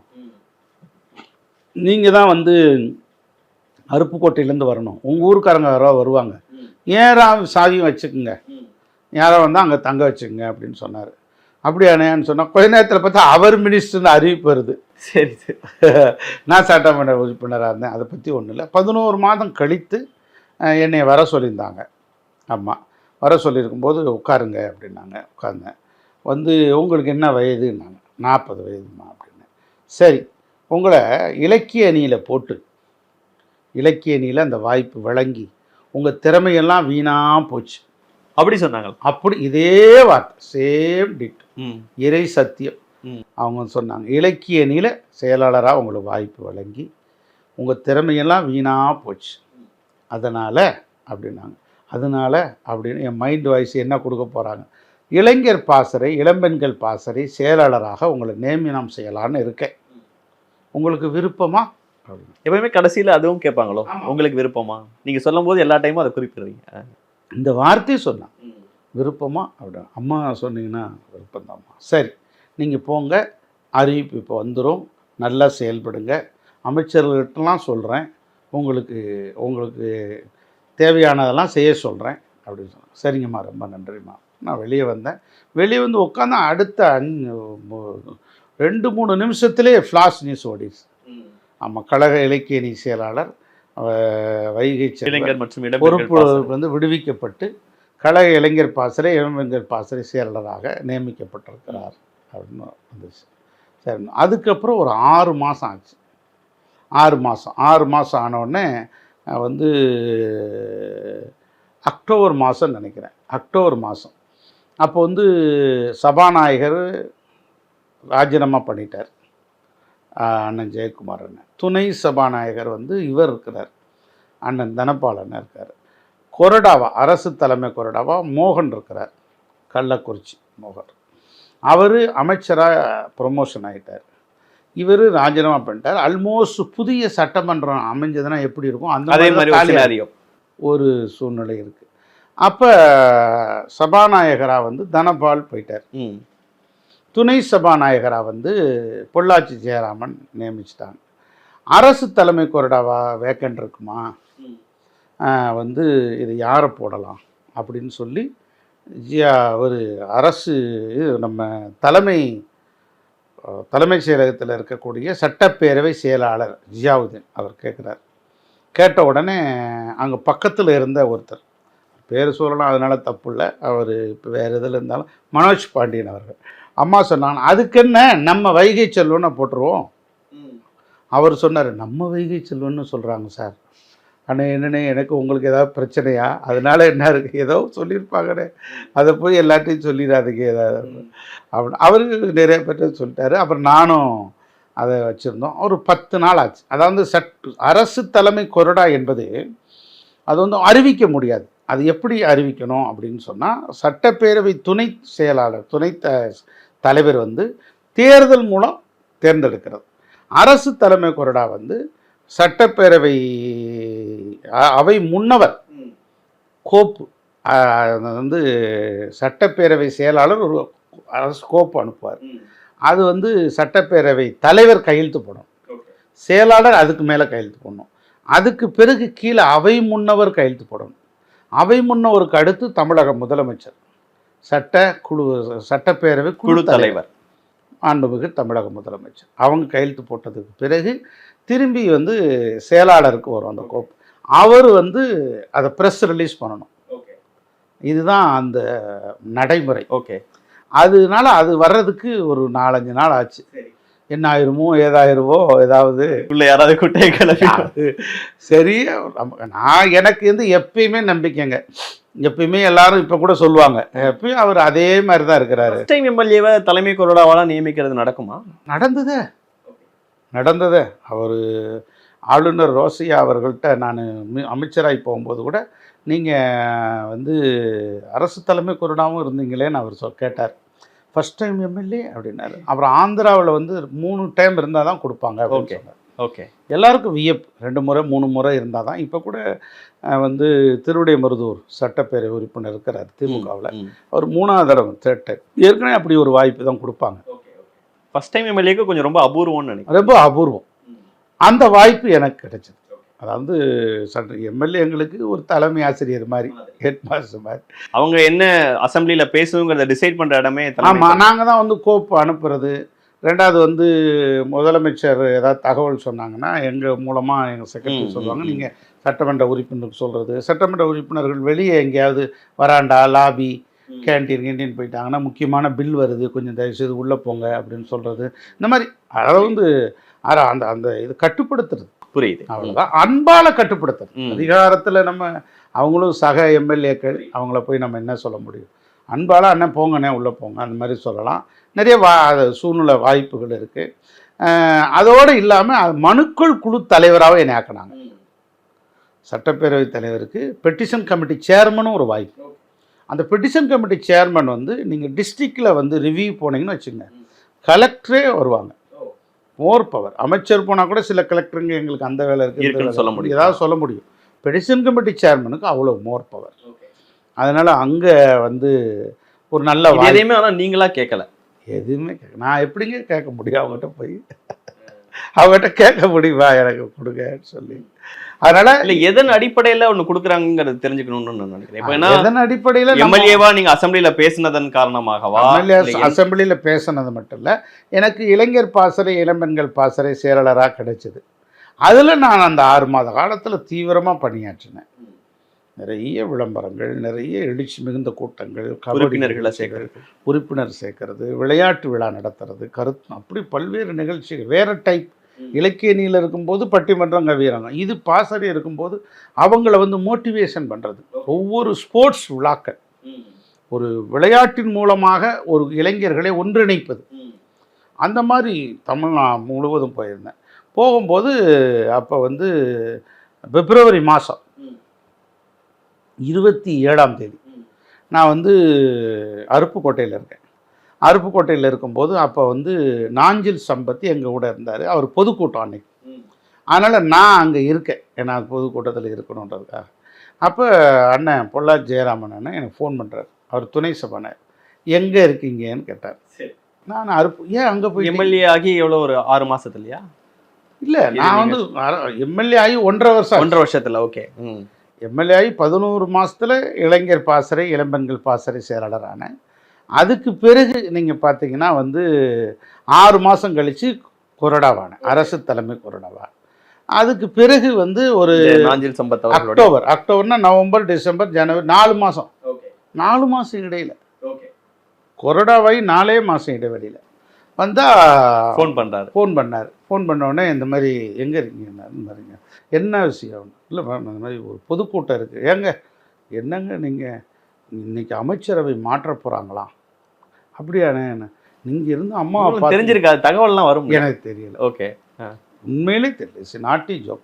நீங்கள் தான் வந்து அருப்புக்கோட்டையிலேருந்து வரணும், உங்கள் ஊருக்காரங்க யாரோ வருவாங்க, ஏறா சாதியும் வச்சுக்குங்க, யாரோ வந்தால் அங்கே தங்க வச்சுக்குங்க அப்படின்னு சொன்னார். அப்படியானேன்னு சொன்னால் கொஞ்ச நேரத்தில் பார்த்தா அவர் மினிஸ்டர்னு அறிவிப்பு வருது. சரி சரி. நான் சட்டமன்ற உறுப்பினராக இருந்தேன், அதை பற்றி ஒன்றும் இல்லை. 11 மாதம் கழித்து என்னை வர சொல்லியிருந்தாங்க. ஆமாம், வர சொல்லியிருக்கும்போது உட்காருங்க அப்படின்னாங்க. உட்கார்ந்தேன். வந்து உங்களுக்கு என்ன வயதுன்னாங்க. 40 வயதுமா அப்படின்னு. சரி, உங்களை இலக்கிய அணியில் போட்டு இலக்கிய அணியில் அந்த வாய்ப்பு வழங்கி உங்கள் திறமையெல்லாம் வீணாக போச்சு அப்படி சொன்னாங்க. அப்படி இதே வார்த்தை சேம் டிட், இறை சத்தியம். அவங்க சொன்னாங்க, இலக்கிய அணியில் செயலாளராக உங்களுக்கு வாய்ப்பு வழங்கி உங்கள் திறமையெல்லாம் வீணாக போச்சு, அதனால் அப்படின்னாங்க. அதனால் அப்படின்னு என் மைண்ட் வாய்ஸ் என்ன கொடுக்க போகிறாங்க, இளைஞர் பாசறை இளம்பெண்கள் பாசறை செயலாளராக உங்களை நியமனம் செய்யலான்னு இருக்கேன், உங்களுக்கு விருப்பமா அப்படின்னு. எப்பவுமே கடைசியில் அதுவும் கேட்பாங்களோ, உங்களுக்கு விருப்பமா? நீங்கள் சொல்லும் போது எல்லா டைமும் அதை குறிப்பிடுறீங்க. இந்த வார்த்தையை சொன்னான், விருப்பமா அப்படின்னு. அம்மா சொன்னீங்கன்னா விருப்பம்தாம்மா. சரி, நீங்கள் போங்க, அறிவிப்பு இப்போ வந்துடும், நல்லா செயல்படுங்க, அமைச்சர்கள்ட்டலாம் சொல்கிறேன், உங்களுக்கு தேவையானதெல்லாம் செய்ய சொல்கிறேன் அப்படின்னு சொன்னேன். சரிங்கம்மா, ரொம்ப நன்றிம்மா. நான் வெளியே வந்தேன். வெளியே வந்து உட்காந்து அடுத்த 2-3 நிமிஷத்துலேயே ஃப்ளாஷ் நியூஸ் ஓடிச்சு. ஆமாம், கழக இலக்கிய அணி செயலாளர் வைகை செல்வன் மற்றும் பொறுப்பு வந்து விடுவிக்கப்பட்டு கழக இளைஞர் பாசறை இளம்பெண்கள் பாசறை செயலாளராக நியமிக்கப்பட்டிருக்கிறார் அப்படின்னு வந்துச்சு. சரி, அதுக்கப்புறம் ஒரு 6 மாதம் ஆச்சு. 6 மாதம் ஆனவுடனே வந்து அக்டோபர் மாதம் நினைக்கிறேன், அக்டோபர் மாதம் அப்போ வந்து சபாநாயகர் ராஜினாமா பண்ணிட்டார், அண்ணன் ஜெயக்குமார் அண்ணன். துணை சபாநாயகர் வந்து இவர் இருக்கிறார், அண்ணன் தனபாலன் இருக்கார். கொறடாவா, அரசு தலைமை கொறடாவா மோகன் இருக்கிறார், கள்ளக்குறிச்சி மோகன். அவர் அமைச்சராக ப்ரொமோஷன் ஆகிட்டார், இவர் ராஜினாமா பண்ணிட்டார். ஆல்மோஸ்ட் புதிய சட்டமன்றம் அமைஞ்சதுன்னா எப்படி இருக்கும் அந்த மாதிரி ஒரு சூழ்நிலை இருக்குது. அப்போ சபாநாயகராக வந்து தனபால் போயிட்டார், துணை சபாநாயகராக வந்து பொள்ளாச்சி ஜெயராமன் நியமிச்சிட்டாங்க. அரசு தலைமை கொறடாவா வேக்கண்ட் இருக்குமா, வந்து இது யாரை போடலாம் அப்படின்னு சொல்லி ஒரு அரசு நம்ம தலைமைச் செயலகத்தில் இருக்கக்கூடிய சட்டப்பேரவை செயலாளர் ஜியாவுதீன் அவர் கேட்குறார். கேட்ட உடனே அங்கே பக்கத்தில் இருந்த ஒருத்தர், பேர் சொல்லலாம் அதனால் தப்பு இல்லை, அவர் இப்போ வேறு இதில் இருந்தாலும் மனோஜ் பாண்டியன் அவர்கள். அம்மா சொன்னாங்க, அதுக்கு என்ன நம்ம வைகை செல்வன்னு போட்டுருவோம். அவர் சொன்னார், நம்ம வைகை செல்வன்னு சொல்கிறாங்க சார், ஆனால் என்னென்ன எனக்கு உங்களுக்கு ஏதாவது பிரச்சனையா, அதனால் என்ன இருக்குது, ஏதோ சொல்லியிருப்பாங்கண்ணே, அதை போய் எல்லாத்தையும் சொல்லிடாதீங்க ஏதாவது அப்படின்னு அவர் நிறைய பேர் சொல்லிட்டாரு. அப்புறம் நானும் அதை வச்சுருந்தோம். ஒரு 10 நாள் ஆச்சு. அதாவது அரசு தலைமை கொறடா என்பது அது வந்து அறிவிக்க முடியாது. அது எப்படி அறிவிக்கணும் அப்படின்னு சொன்னால், சட்டப்பேரவை துணை செயலாளர் தலைவர் வந்து தேர்தல் மூலம் தேர்ந்தெடுக்கிறது. அரசு தலைமை கொறடா வந்து சட்டப்பேரவை அவை முன்னவர் கோப்பு வந்து சட்டப்பேரவை செயலாளர் ஒரு அரசு கோப்பு அனுப்புவார். அது வந்து சட்டப்பேரவை தலைவர் கையெழுத்து போடணும், செயலாளர் அதுக்கு மேலே கையெழுத்து போடணும், அதுக்கு பிறகு கீழே அவை முன்னவர் கையெழுத்து போடணும், அவை முன்னவருக்கு அடுத்து தமிழக முதலமைச்சர், சட்டப்பேரவை குழு தலைவர் மாண்புமிகு தமிழக முதலமைச்சர், அவங்க கையெழுத்து போட்டதுக்கு பிறகு திரும்பி வந்து செயலாளருக்கு வரும் அந்த கோப்பு. அவர் வந்து அதை ப்ரெஸ் ரிலீஸ் பண்ணணும். இதுதான் அந்த நடைமுறை. ஓகே, அதனால அது வர்றதுக்கு ஒரு 4-5 நாள் ஆச்சு. என்ன ஆயிருமோ ஏதாயிருமோ ஏதாவது உள்ள யாராவது குட்டையை கிளப்பி சரி. நான் எனக்கு வந்து எப்பயுமே நம்பிக்கைங்க. எப்பயுமே எல்லாரும் இப்போ கூட சொல்லுவாங்க, எப்பயும் அவர் அதே மாதிரி தான் இருக்கிறாரு. ஃபர்ஸ்ட் டைம் எம்எல்ஏவை தலைமை கொறடாவாலாம் நியமிக்கிறது நடக்குமா? நடந்ததே. அவர் ஆளுநர் ரோசையா அவர்கள்ட்ட நான் அமைச்சராகி போகும்போது கூட நீங்கள் வந்து அரசு தலைமை கொறடாவும் இருந்தீங்களேன்னு அவர் கேட்டார். ஃபர்ஸ்ட் டைம் எம்எல்ஏ அப்படின்னாரு. அப்புறம் ஆந்திராவில் வந்து 3 டைம் இருந்தால் தான் கொடுப்பாங்க அப்படின்னு சொன்னார். ஓகே. எல்லாருக்கும் வியப்பு. 2 முறை 3 முறை இருந்தால் தான். இப்போ கூட வந்து திருவிடைமருதூர் சட்டப்பேரவை உறுப்பினர் இருக்கிறார் திமுகவில். அவர் 3ஆவது தடவை 3rd டைம். ஏற்கனவே அப்படி ஒரு வாய்ப்பு தான் கொடுப்பாங்க. ஃபர்ஸ்ட் டைம் எம்எல்ஏக்கு கொஞ்சம் ரொம்ப அபூர்வம்னு நினைக்கிறேன். ரொம்ப அபூர்வம். அந்த வாய்ப்பு எனக்கு கிடைச்சது. அதாவது எம்எல்ஏங்களுக்கு ஒரு தலைமை ஆசிரியர் மாதிரி, ஹெட் மாஸ்டர் மாதிரி. அவங்க என்ன அசம்பிளியில பேசுங்கிறத டிசைட் பண்ற இடமே. ஆமாம், நாங்கள் தான் வந்து கோப்பு அனுப்புறது. 2வது வந்து முதலமைச்சர் ஏதாவது தகவல் சொன்னாங்கன்னா எங்கள் மூலமாக எங்கள் செக்ரட்டரி சொல்லுவாங்க, நீங்கள் சட்டமன்ற உறுப்பினருக்கு சொல்கிறது. சட்டமன்ற உறுப்பினர்கள் வெளியே எங்கேயாவது வராண்டா, லாபி, கேன்டீன் போயிட்டாங்கன்னா முக்கியமான பில் வருது, கொஞ்சம் தயவுசெய்து உள்ளே போங்க அப்படின்னு சொல்கிறது. இந்த மாதிரி அதை வந்து அந்த அந்த இது கட்டுப்படுத்துறது. புரியுது. அவ்வளோதான். அன்பால கட்டுப்படுத்துறது. அதிகாரத்தில் நம்ம அவங்களும் சக எம்எல்ஏக்கள், அவங்கள போய் நம்ம என்ன சொல்ல முடியும்? அன்பால அண்ணன் போங்கண்ணே உள்ளே போங்க அந்த மாதிரி சொல்லலாம். நிறைய சூழ்நிலை வாய்ப்புகள் இருக்குது. அதோடு இல்லாமல் மனுக்கள் குழு தலைவராக என்னை ஆக்கினாங்க. சட்டப்பேரவை தலைவருக்கு பெட்டிஷன் கமிட்டி சேர்மனும் ஒரு வாய்ப்பு. அந்த பெட்டிஷன் கமிட்டி சேர்மன் வந்து நீங்கள் டிஸ்ட்ரிக்டில் வந்து ரிவ்யூ போனீங்கன்னு வச்சுங்க, கலெக்டரே வருவாங்க. மோர் பவர். அமைச்சர் போனால் கூட சில கலெக்டருங்க எங்களுக்கு அந்த வேலை இருக்குன்னு சொல்ல முடியும், ஏதாவது சொல்ல முடியும். பெட்டிஷன் கமிட்டி சேர்மனுக்கு அவ்வளோ மோர் பவர். அதனால் அங்கே வந்து ஒரு நல்ல எதையுமே ஆனால் நீங்களாக கேட்கல. எதுவுமே நான் எப்படிங்க கேட்க முடியும்? அவங்ககிட்ட கேட்க முடியுமா எனக்கு கொடுங்கன்னு சொல்லி. அதனால இல்லை, எதன் அடிப்படையில் ஒன்று கொடுக்குறாங்கிறது தெரிஞ்சுக்கணும்னு நான் நினைக்கிறேன். இப்போ என்ன எதன் அடிப்படையில் எம்எல்ஏவா நீங்கள் அசம்பிளியில் பேசினதன் காரணமாகவா? அசம்பிளியில் பேசினது மட்டும் இல்லை, எனக்கு இளைஞர் பாசறை இளம்பெண்கள் பாசறை செயலாளராக கிடைச்சிது. அதில் நான் அந்த 6 மாத காலத்தில் தீவிரமாக பணியாற்றினேன். நிறைய விளம்பரங்கள், நிறைய எழுச்சி மிகுந்த கூட்டங்கள், உறுப்பினர் சேர்க்கறது, விளையாட்டு விழா நடத்துறது, அப்படி பல்வேறு நிகழ்ச்சிகள். வேறு டைப் இலக்கியணியில் இருக்கும்போது பட்டிமன்றம் கவியரங்கம், இது பாசறை இருக்கும்போது அவங்கள வந்து மோட்டிவேஷன் பண்ணுறது. ஒவ்வொரு ஸ்போர்ட்ஸ் விழாக்கள், ஒரு விளையாட்டின் மூலமாக ஒரு இளைஞர்களை ஒன்றிணைப்பது, அந்த மாதிரி தமிழ்நாடு முழுவதும் போயிருந்தேன். போகும்போது அப்போ வந்து பிப்ரவரி மாதம் 27ஆம் தேதி நான் வந்து அருப்புக்கோட்டையில் இருக்கேன். அருப்புக்கோட்டையில் இருக்கும்போது அப்போ வந்து நாஞ்சில் சம்பத்தி எங்கள் கூட இருந்தார். அவர் பொதுக்கூட்டம் அன்னைக்கு. அதனால் நான் அங்கே இருக்கேன், ஏன்னா பொதுக்கூட்டத்தில் இருக்கணுன்றதுக்காக. அப்போ அண்ணன் பொள்ளாச்சி ஜெயராமன் அண்ணன் எனக்கு ஃபோன் பண்ணுறார். அவர் துணை சபானர். எங்கே இருக்கீங்கன்னு கேட்டார். நான் ஏன் அங்கே போய் எம்எல்ஏ ஆகி எவ்வளோ ஒரு 6 மாதத்துலையா? இல்லை, நான் வந்து எம்எல்ஏ ஆகி 1.5 வருஷத்தில். ஓகே. எம்எல்ஏ ஆகி 11 மாதத்தில் இளைஞர் பாசறை இளம்பெண்கள் பாசறை செயலாளரான. அதுக்கு பிறகு நீங்கள் பார்த்தீங்கன்னா வந்து 6 மாதம் கழித்து கொறடாவான, அரசு தலைமை கொறடாவா. அதுக்கு பிறகு வந்து ஒரு அக்டோபர்னா நவம்பர், டிசம்பர், ஜனவரி 4 மாதம் 4 மாதம் இடையில் கொறடாவாய் 4 மாதம் இடைவெளியில் வந்தால் ஃபோன் பண்ணார். ஃபோன் பண்ணோடனே இந்த மாதிரி எங்கே இருக்கீங்க? இந்த மாதிரிங்க, என்ன விஷயம்? இல்லை இந்த மாதிரி ஒரு பொதுக்கூட்டம் இருக்குது. என்னங்க நீங்கள் இன்னைக்கு அமைச்சரவை மாற்ற போகிறாங்களாம்? அப்படியாண்ணே, நீங்கள் இருந்து அம்மா தெரிஞ்சிருக்காது, தகவல்லாம் வரும். எனக்கு தெரியல. ஓகே. உண்மையிலே தெரியல. It's not joke,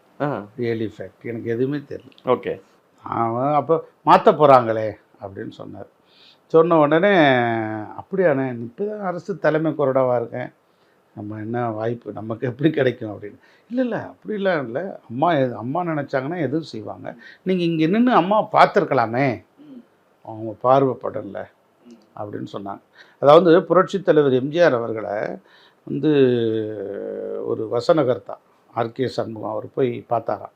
really fact. எனக்கு எதுவுமே தெரியல. ஓகே. அப்போ மாற்ற போகிறாங்களே அப்படின்னு சொன்னார். சொன்ன உடனே அப்படியாண்ணே, இப்போ தான் அரசு தலைமை கொறடாவாக இருக்கேன், நம்ம என்ன வாய்ப்பு நமக்கு எப்படி கிடைக்கும் அப்படின்னு. இல்லை அப்படிலாம் இல்லை, அம்மா நினச்சாங்கன்னா எதுவும் செய்வாங்க. நீங்கள் இங்கே நின்று அம்மா பார்த்துருக்கலாமே, அவங்க பார்வைப்படல அப்படின்னு சொன்னாங்க. அதாவது புரட்சித் தலைவர் எம்ஜிஆர் அவர்களை வந்து ஒரு வசனகர்த்தா ஆர்கே சண்முகம் அவர் போய் பார்த்தாராம்.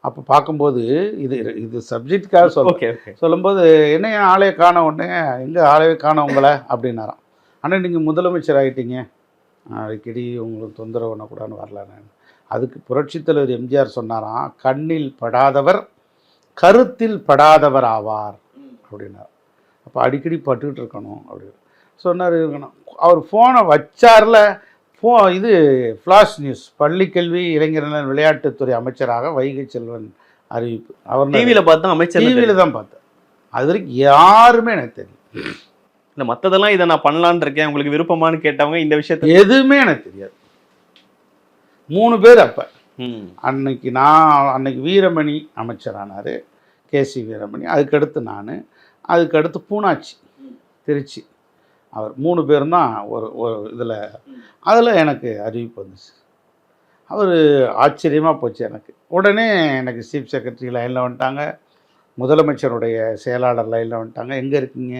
அப்போ பார்க்கும்போது இது சப்ஜெக்டுக்காக சொல்லும்போது என்ன ஆளையை காண உடனே, எங்கே ஆளையை காண உங்களை அப்படின்னாராம். ஆனால் நீங்கள் முதலமைச்சர் ஆகிட்டீங்க, அடிக்கடி உங்களுக்கு தொந்தரவு பண்ணக்கூடாதுன்னு வரலான்னு. அதுக்கு புரட்சித் தலைவர் எம்ஜிஆர் சொன்னாராம், கண்ணில் படாதவர் கருத்தில் படாதவர் ஆவார் அப்படின்னார். அப்போ அடிக்கடி பட்டுக்கிட்டு இருக்கணும் அப்படின்னு சொன்னார். இருக்கணும். அவர் ஃபோனை வச்சார்ல, இது ஃப்ளாஷ் நியூஸ், பள்ளிக்கல்வி இளைஞர் விளையாட்டுத்துறை அமைச்சராக வைகை செல்வன் அறிவிப்பு. அவர் டிவியில் பார்த்தா அமைச்சர் டிவியில் தான் பார்த்தேன். அது வரைக்கும் யாருமே எனக்கு தெரியும். இல்லை மற்றதெல்லாம் இதை நான் பண்ணலான்னு இருக்கேன், உங்களுக்கு விருப்பமானு கேட்டவங்க இந்த விஷயத்த எதுவுமே எனக்கு தெரியாது. 3 பேர் அப்போ. அன்னைக்கு வீரமணி அமைச்சரானார், கேசி வீரமணி. அதுக்கடுத்து நான், அதுக்கடுத்து பூனாச்சி திருச்சி, அவர் 3 பேரும் தான் ஒரு இதில். அதில் எனக்கு அறிவிப்பு வந்துச்சு. அவர் ஆச்சரியமாக போச்சு எனக்கு. உடனே எனக்கு சீஃப் செக்ரட்டரி லைனில் வந்துட்டாங்க, முதலமைச்சருடைய செயலாளர் லைனில் வந்துட்டாங்க. எங்கே இருக்கீங்க,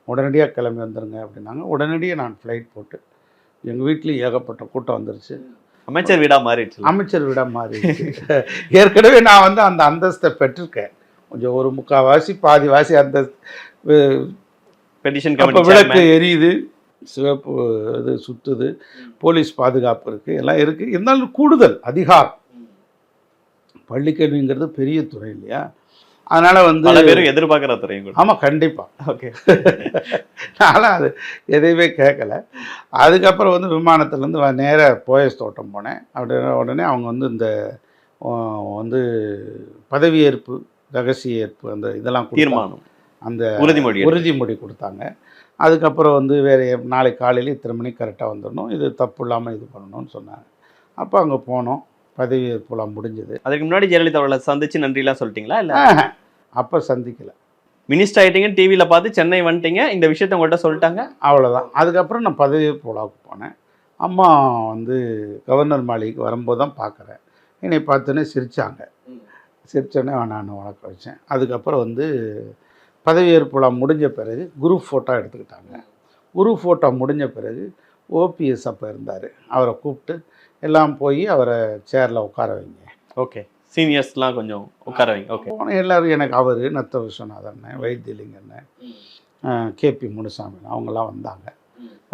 உடனடியாக கிளம்பி வந்துடுங்க அப்படின்னாங்க. உடனடியாக நான் ஃப்ளைட் போட்டு, எங்கள் வீட்லேயும் ஏகப்பட்ட கூட்டம் வந்துருச்சு. அமைச்சர் வீடாக மாறிடுச்சு. அமைச்சர் வீடாக மாறிடுச்சு. ஏற்கனவே நான் வந்து அந்த அந்தஸ்தை பெற்றிருக்கேன். கொஞ்சம் ஒரு 3/4 பாதி வாசி அந்தஸ்து. பெட்டிஷன் விளக்கு எரியுது, சிவப்பு இது சுற்றுது, போலீஸ் பாதுகாப்பு இருக்குது, எல்லாம் இருக்குது. இருந்தாலும் கூடுதல் அதிகாரம். பள்ளிக்கல்விங்கிறது பெரிய துறை இல்லையா, அதனால் வந்து பல பேரும் எதிர்பார்க்குற துறையும். ஆமாம், கண்டிப்பாக. ஓகே. நானும் அது எதையுமே கேட்கல. அதுக்கப்புறம் வந்து விமானத்துலேருந்து நேராக போயஸ் தோட்டம் போனேன். உடனே அவங்க வந்து இந்த வந்து பதவியேற்பு, ரகசிய ஏற்பு, அந்த இதெல்லாம் தீர்மானம், அந்த உறுதிமொழி கொடுத்தாங்க. அதுக்கப்புறம் வந்து வேறு நாளைக்கு காலையில் இத்தனை மணிக்கு கரெக்டாக வந்துடணும், இது தப்பு இல்லாமல் இது பண்ணணும்னு சொன்னாங்க. அப்போ அங்கே போனோம், பதவியேற்புலாம் முடிஞ்சது. அதுக்கு முன்னாடி ஜெயலலிதா அவர்களை சந்திச்சு நன்றிலாம் சொல்லிட்டீங்களா? இல்லை, அப்போ சந்திக்கலை. மினிஸ்டர் ஆகிட்டீங்க, டிவியில் பார்த்து சென்னை வந்துட்டீங்க, இந்த விஷயத்த உங்கள்கிட்ட சொல்லிட்டாங்க, அவ்வளோதான். அதுக்கப்புறம் நான் பதவியேற்பு விழாவுக்கு போனேன். அம்மா வந்து கவர்னர் மாளிகைக்கு வரும்போது தான் பார்க்குறேன். என்னை பார்த்தோன்னே சிரித்தாங்க. சிரித்தோடனே நான் வணக்கம் வச்சேன். அதுக்கப்புறம் வந்து பதவியேற்பு விழா முடிஞ்ச பிறகு குரூப் ஃபோட்டோ எடுத்துக்கிட்டாங்க. குரூப் ஃபோட்டோ முடிஞ்ச பிறகு ஓபிஎஸ் அப்போ இருந்தார், அவரை கூப்பிட்டு எல்லாம் போய் அவரை சேரில் உட்கார வைங்க. ஓகே, சீனியர்ஸ்லாம் கொஞ்சம் உட்கார வைங்க. ஓகே. எல்லோரும் எனக்கு அவர் நத்த விஸ்வநாதன், வைத்தியலிங்கண்ணன், கேபி முனுசாமி அவங்கெல்லாம் வந்தாங்க.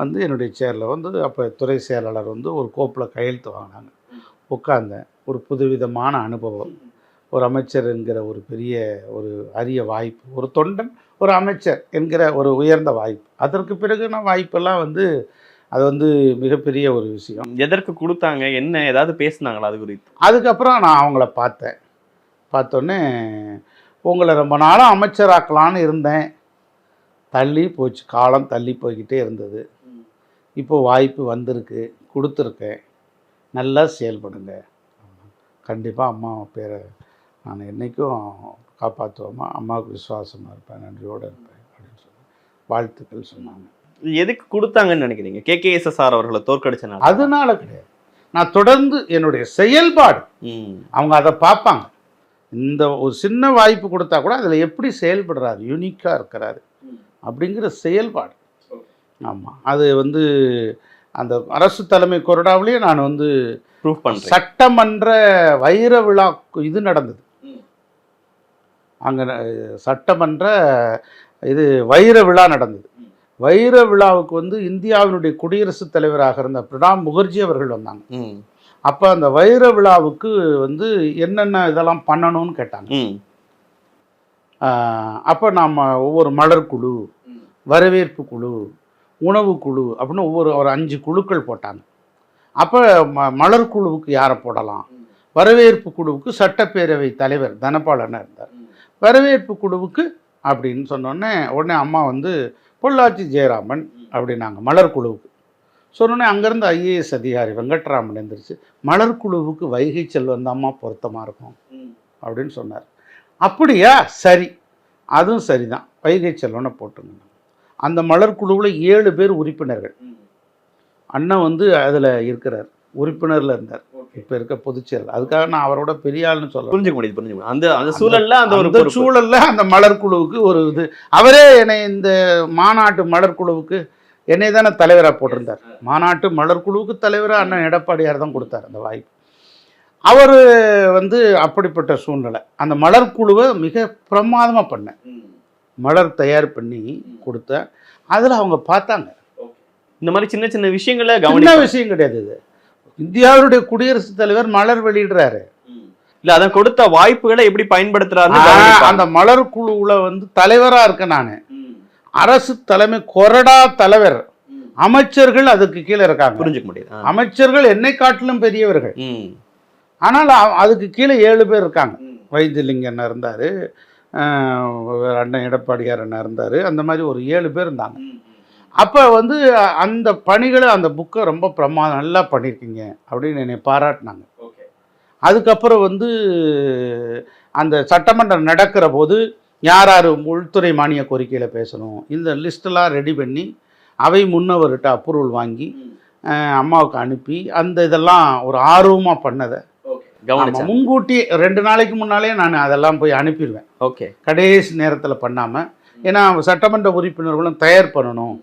வந்து என்னுடைய சேரில் வந்து அப்போ துறை செயலாளர் வந்து ஒரு கோப்பில் கையெழுத்து வாங்கினாங்க. உட்கார்ந்தேன். ஒரு புதுவிதமான அனுபவம். ஒரு அமைச்சர் என்கிற ஒரு பெரிய ஒரு அரிய வாய்ப்பு, ஒரு தொண்டன் ஒரு அமைச்சர் என்கிற ஒரு உயர்ந்த வாய்ப்பு. அதற்கு பிறகு நான் வாய்ப்பெல்லாம் வந்து அது வந்து மிகப்பெரிய ஒரு விஷயம். எதற்கு கொடுத்தாங்க, என்ன ஏதாவது பேசுனாங்களா அது குறித்து? அதுக்கப்புறம் நான் அவங்கள பார்த்தேன். பார்த்தோன்னே, உங்களை ரொம்ப நாளாக அமைச்சராக்கலான்னு இருந்தேன், தள்ளி போச்சு, காலம் தள்ளி போய்கிட்டே இருந்தது. இப்போ வாய்ப்பு வந்திருக்கு, கொடுத்துருக்கேன், நல்லா செயல்படுங்க. கண்டிப்பாக அம்மா பேரை நான் என்றைக்கும் காப்பாற்றுவோமா, அம்மாவுக்கு விசுவாசமாக இருப்பேன், நன்றியோடு இருப்பேன் அப்படின்னு சொல்லி வாழ்த்துக்கள் சொன்னாங்க. எதுக்கு கொடுத்தாங்கன்னு நினைக்கிறீங்க? KKSSR அவர்களை தோற்கடிச்சனால? அதனால கிடையாது. நான் தொடர்ந்து என்னுடைய செயல்பாடு, அவங்க அதை பார்ப்பாங்க. இந்த ஒரு சின்ன வாய்ப்பு கொடுத்தா கூட அதில் எப்படி செயல்படுறாரு, யூனிக்காக இருக்கிறாரு அப்படிங்கிற செயல்பாடு. ஆமாம், அது வந்து அந்த அரசு தலைமை கொறடாவிலேயே நான் வந்து ப்ரூஃப் பண்ணுறேன். சட்டமன்ற வைர விழா இது நடந்தது அங்கே, சட்டமன்ற இது வைர விழா நடந்தது. வைர விழாவுக்கு வந்து இந்தியாவினுடைய குடியரசுத் தலைவராக இருந்த பிரணாப் முகர்ஜி அவர்கள் வந்தாங்க. அப்போ அந்த வைர விழாவுக்கு வந்து என்னென்ன இதெல்லாம் பண்ணணும்னு கேட்டாங்க. அப்போ நாம் ஒவ்வொரு மலர் குழு, வரவேற்பு குழு, உணவு குழு அப்படின்னு ஒரு 5 குழுக்கள் போட்டாங்க. அப்போ மலர் குழுவுக்கு யாரை போடலாம், வரவேற்பு குழுவுக்கு சட்டப்பேரவை தலைவர் தனபாலன் இருந்தார், வரவேற்பு குழுவுக்கு அப்படின்னு சொன்னோடனே உடனே அம்மா வந்து பொள்ளாச்சி ஜெயராமன் அப்படின்னாங்க மலர் குழுவுக்கு. சொன்னோடனே அங்கேருந்து IAS அதிகாரி வெங்கட்ராமன் எழுந்திரிச்சு மலர் குழுவுக்கு வைகை செல்வன் தான்மா பொருத்தமாக இருக்கும் அப்படின்னு சொன்னார். அப்படியா, சரி, அதுவும் சரிதான், வைகை செல்வனை போட்டுங்க. அந்த மலர் குழுவில் 7 பேர் உறுப்பினர்கள். அண்ணன் வந்து அதில் இருக்கிறார், உறுப்பினரில் இருந்தார், இப்போ இருக்க பொதுச்செயலர். அதுக்காக நான் அவரோட பெரிய ஆள்னு சொல்ல புரிஞ்சுக்க முடியுது. அந்த சூழலில் அந்த சூழலில் அந்த மலர் குழுவுக்கு ஒரு இது, அவரே என்னை இந்த மாநாட்டு மலர் குழுவுக்கு என்னை தானே தலைவராக போட்டிருந்தார். மாநாட்டு மலர் குழுவுக்கு தலைவராக அண்ணன் எடப்பாடியார் தான் கொடுத்தார் அந்த வாய்ப்பு. அவர் வந்து அப்படிப்பட்ட சூழ்நிலை. அந்த மலர் குழுவை மிக பிரமாதமாக பண்ணேன், மலர் தயார் பண்ணி கொடுத்தேன். அதில் அவங்க பார்த்தாங்க. இந்த மாதிரி சின்ன சின்ன விஷயங்களை கவனிக்க விஷயம் கிடையாது. இது இந்தியாவுடைய குடியரசுத் தலைவர் மலர் வெளியிடுறாரு, இல்லை அதை கொடுத்த வாய்ப்புகளை எப்படி பயன்படுத்துறாரு. அந்த மலர் குழுவில் வந்து தலைவராக இருக்கேன் நான், அரசு தலைமை கொறடா தலைவர், அமைச்சர்கள் அதுக்கு கீழே இருக்காங்க. புரிஞ்சுக்க முடியுது. அமைச்சர்கள் என்னை காட்டிலும் பெரியவர்கள். ஆனால் அதுக்கு கீழே 7 பேர் இருக்காங்க. வைத்திலிங்கன் இருந்தார், அண்ணன் எடப்பாடியார் அண்ணன் இருந்தார், அந்த மாதிரி ஒரு 7 பேர் இருந்தாங்க. அப்போ வந்து அந்த பணிகளை அந்த புக்கை ரொம்ப பிரமாதம் நல்லா பண்ணியிருக்கீங்க அப்படின்னு என்னை பாராட்டினாங்க. அதுக்கப்புறம் வந்து அந்த சட்டமன்றம் நடக்கிற போது யார் யார் உள்துறை மானிய கோரிக்கையில் பேசணும் இந்த லிஸ்டெல்லாம் ரெடி பண்ணி அவை முன்னவர்கிட்ட அப்ரூவல் வாங்கி அம்மாவுக்கு அனுப்பி அந்த இதெல்லாம் ஒரு ஆர்வமாக பண்ணதை முன்கூட்டி 2 நாளைக்கு முன்னாலே நான் அதெல்லாம் போய் அனுப்பிடுவேன். ஓகே, கடைசி நேரத்தில் பண்ணாமல், ஏன்னா சட்டமன்ற உறுப்பினர்களும் தயார் பண்ணணும்.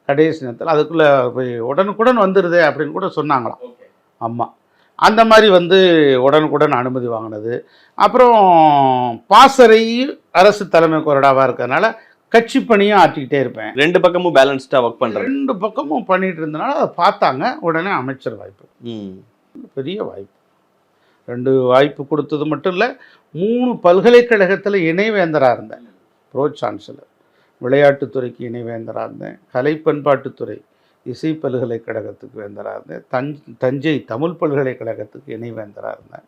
கடைசி நேரத்தில் அதுக்குள்ளே போய் உடனுக்குடன் வந்துடுது அப்படின்னு கூட சொன்னாங்களாம் அம்மா. அந்த மாதிரி வந்து உடனுக்குடன் அனுமதி வாங்கினது. அப்புறம் பாசறை அரசு தலைமை கொறடாவாக இருக்கிறதுனால கட்சி பணியும் ஆற்றிக்கிட்டே இருப்பேன். 2 பக்கமும் பேலன்ஸ்டாக ஒர்க் பண்ணுறேன். 2 பக்கமும் பண்ணிட்டு இருந்தனால அதை பார்த்தாங்க. உடனே அமைச்சர் வாய்ப்பு, பெரிய வாய்ப்பு. 2 வாய்ப்பு கொடுத்தது மட்டும் இல்லை, 3 பல்கலைக்கழகத்தில் இணைவேந்தராக இருந்தேன். ப்ரோ சான்சலர், விளையாட்டுத்துறைக்கு இணைவேந்தராக இருந்தேன், கலை பண்பாட்டுத்துறை இசை பல்கலைக்கழகத்துக்கு வேந்தராக இருந்தேன், தஞ்சை தமிழ் பல்கலைக்கழகத்துக்கு இணைவேந்தராக இருந்தேன்.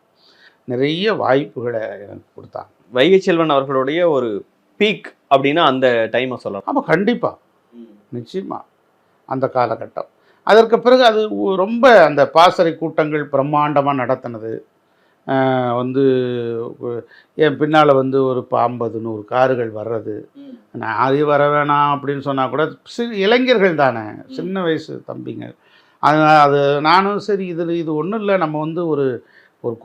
நிறைய வாய்ப்புகளை எனக்கு கொடுத்தாங்க. வைகை செல்வன் அவர்களுடைய ஒரு பீக் அப்படின்னா அந்த டைமை சொல்லலாம். ஆமாம், கண்டிப்பாக, நிச்சயமாக அந்த காலகட்டம். அதற்கு பிறகு அது ரொம்ப அந்த பாசறை கூட்டங்கள் பிரம்மாண்டமாக நடத்தினது வந்து என் பின்னால் வந்து ஒரு 50-100 கார்கள் வர்றது. நான் அது வர வேணாம் அப்படின்னு சொன்னால் கூட இளைஞர்கள் தானே, சின்ன வயசு தம்பிங்க. அது நானும் சரி இது ஒன்றும் இல்லை, நம்ம வந்து ஒரு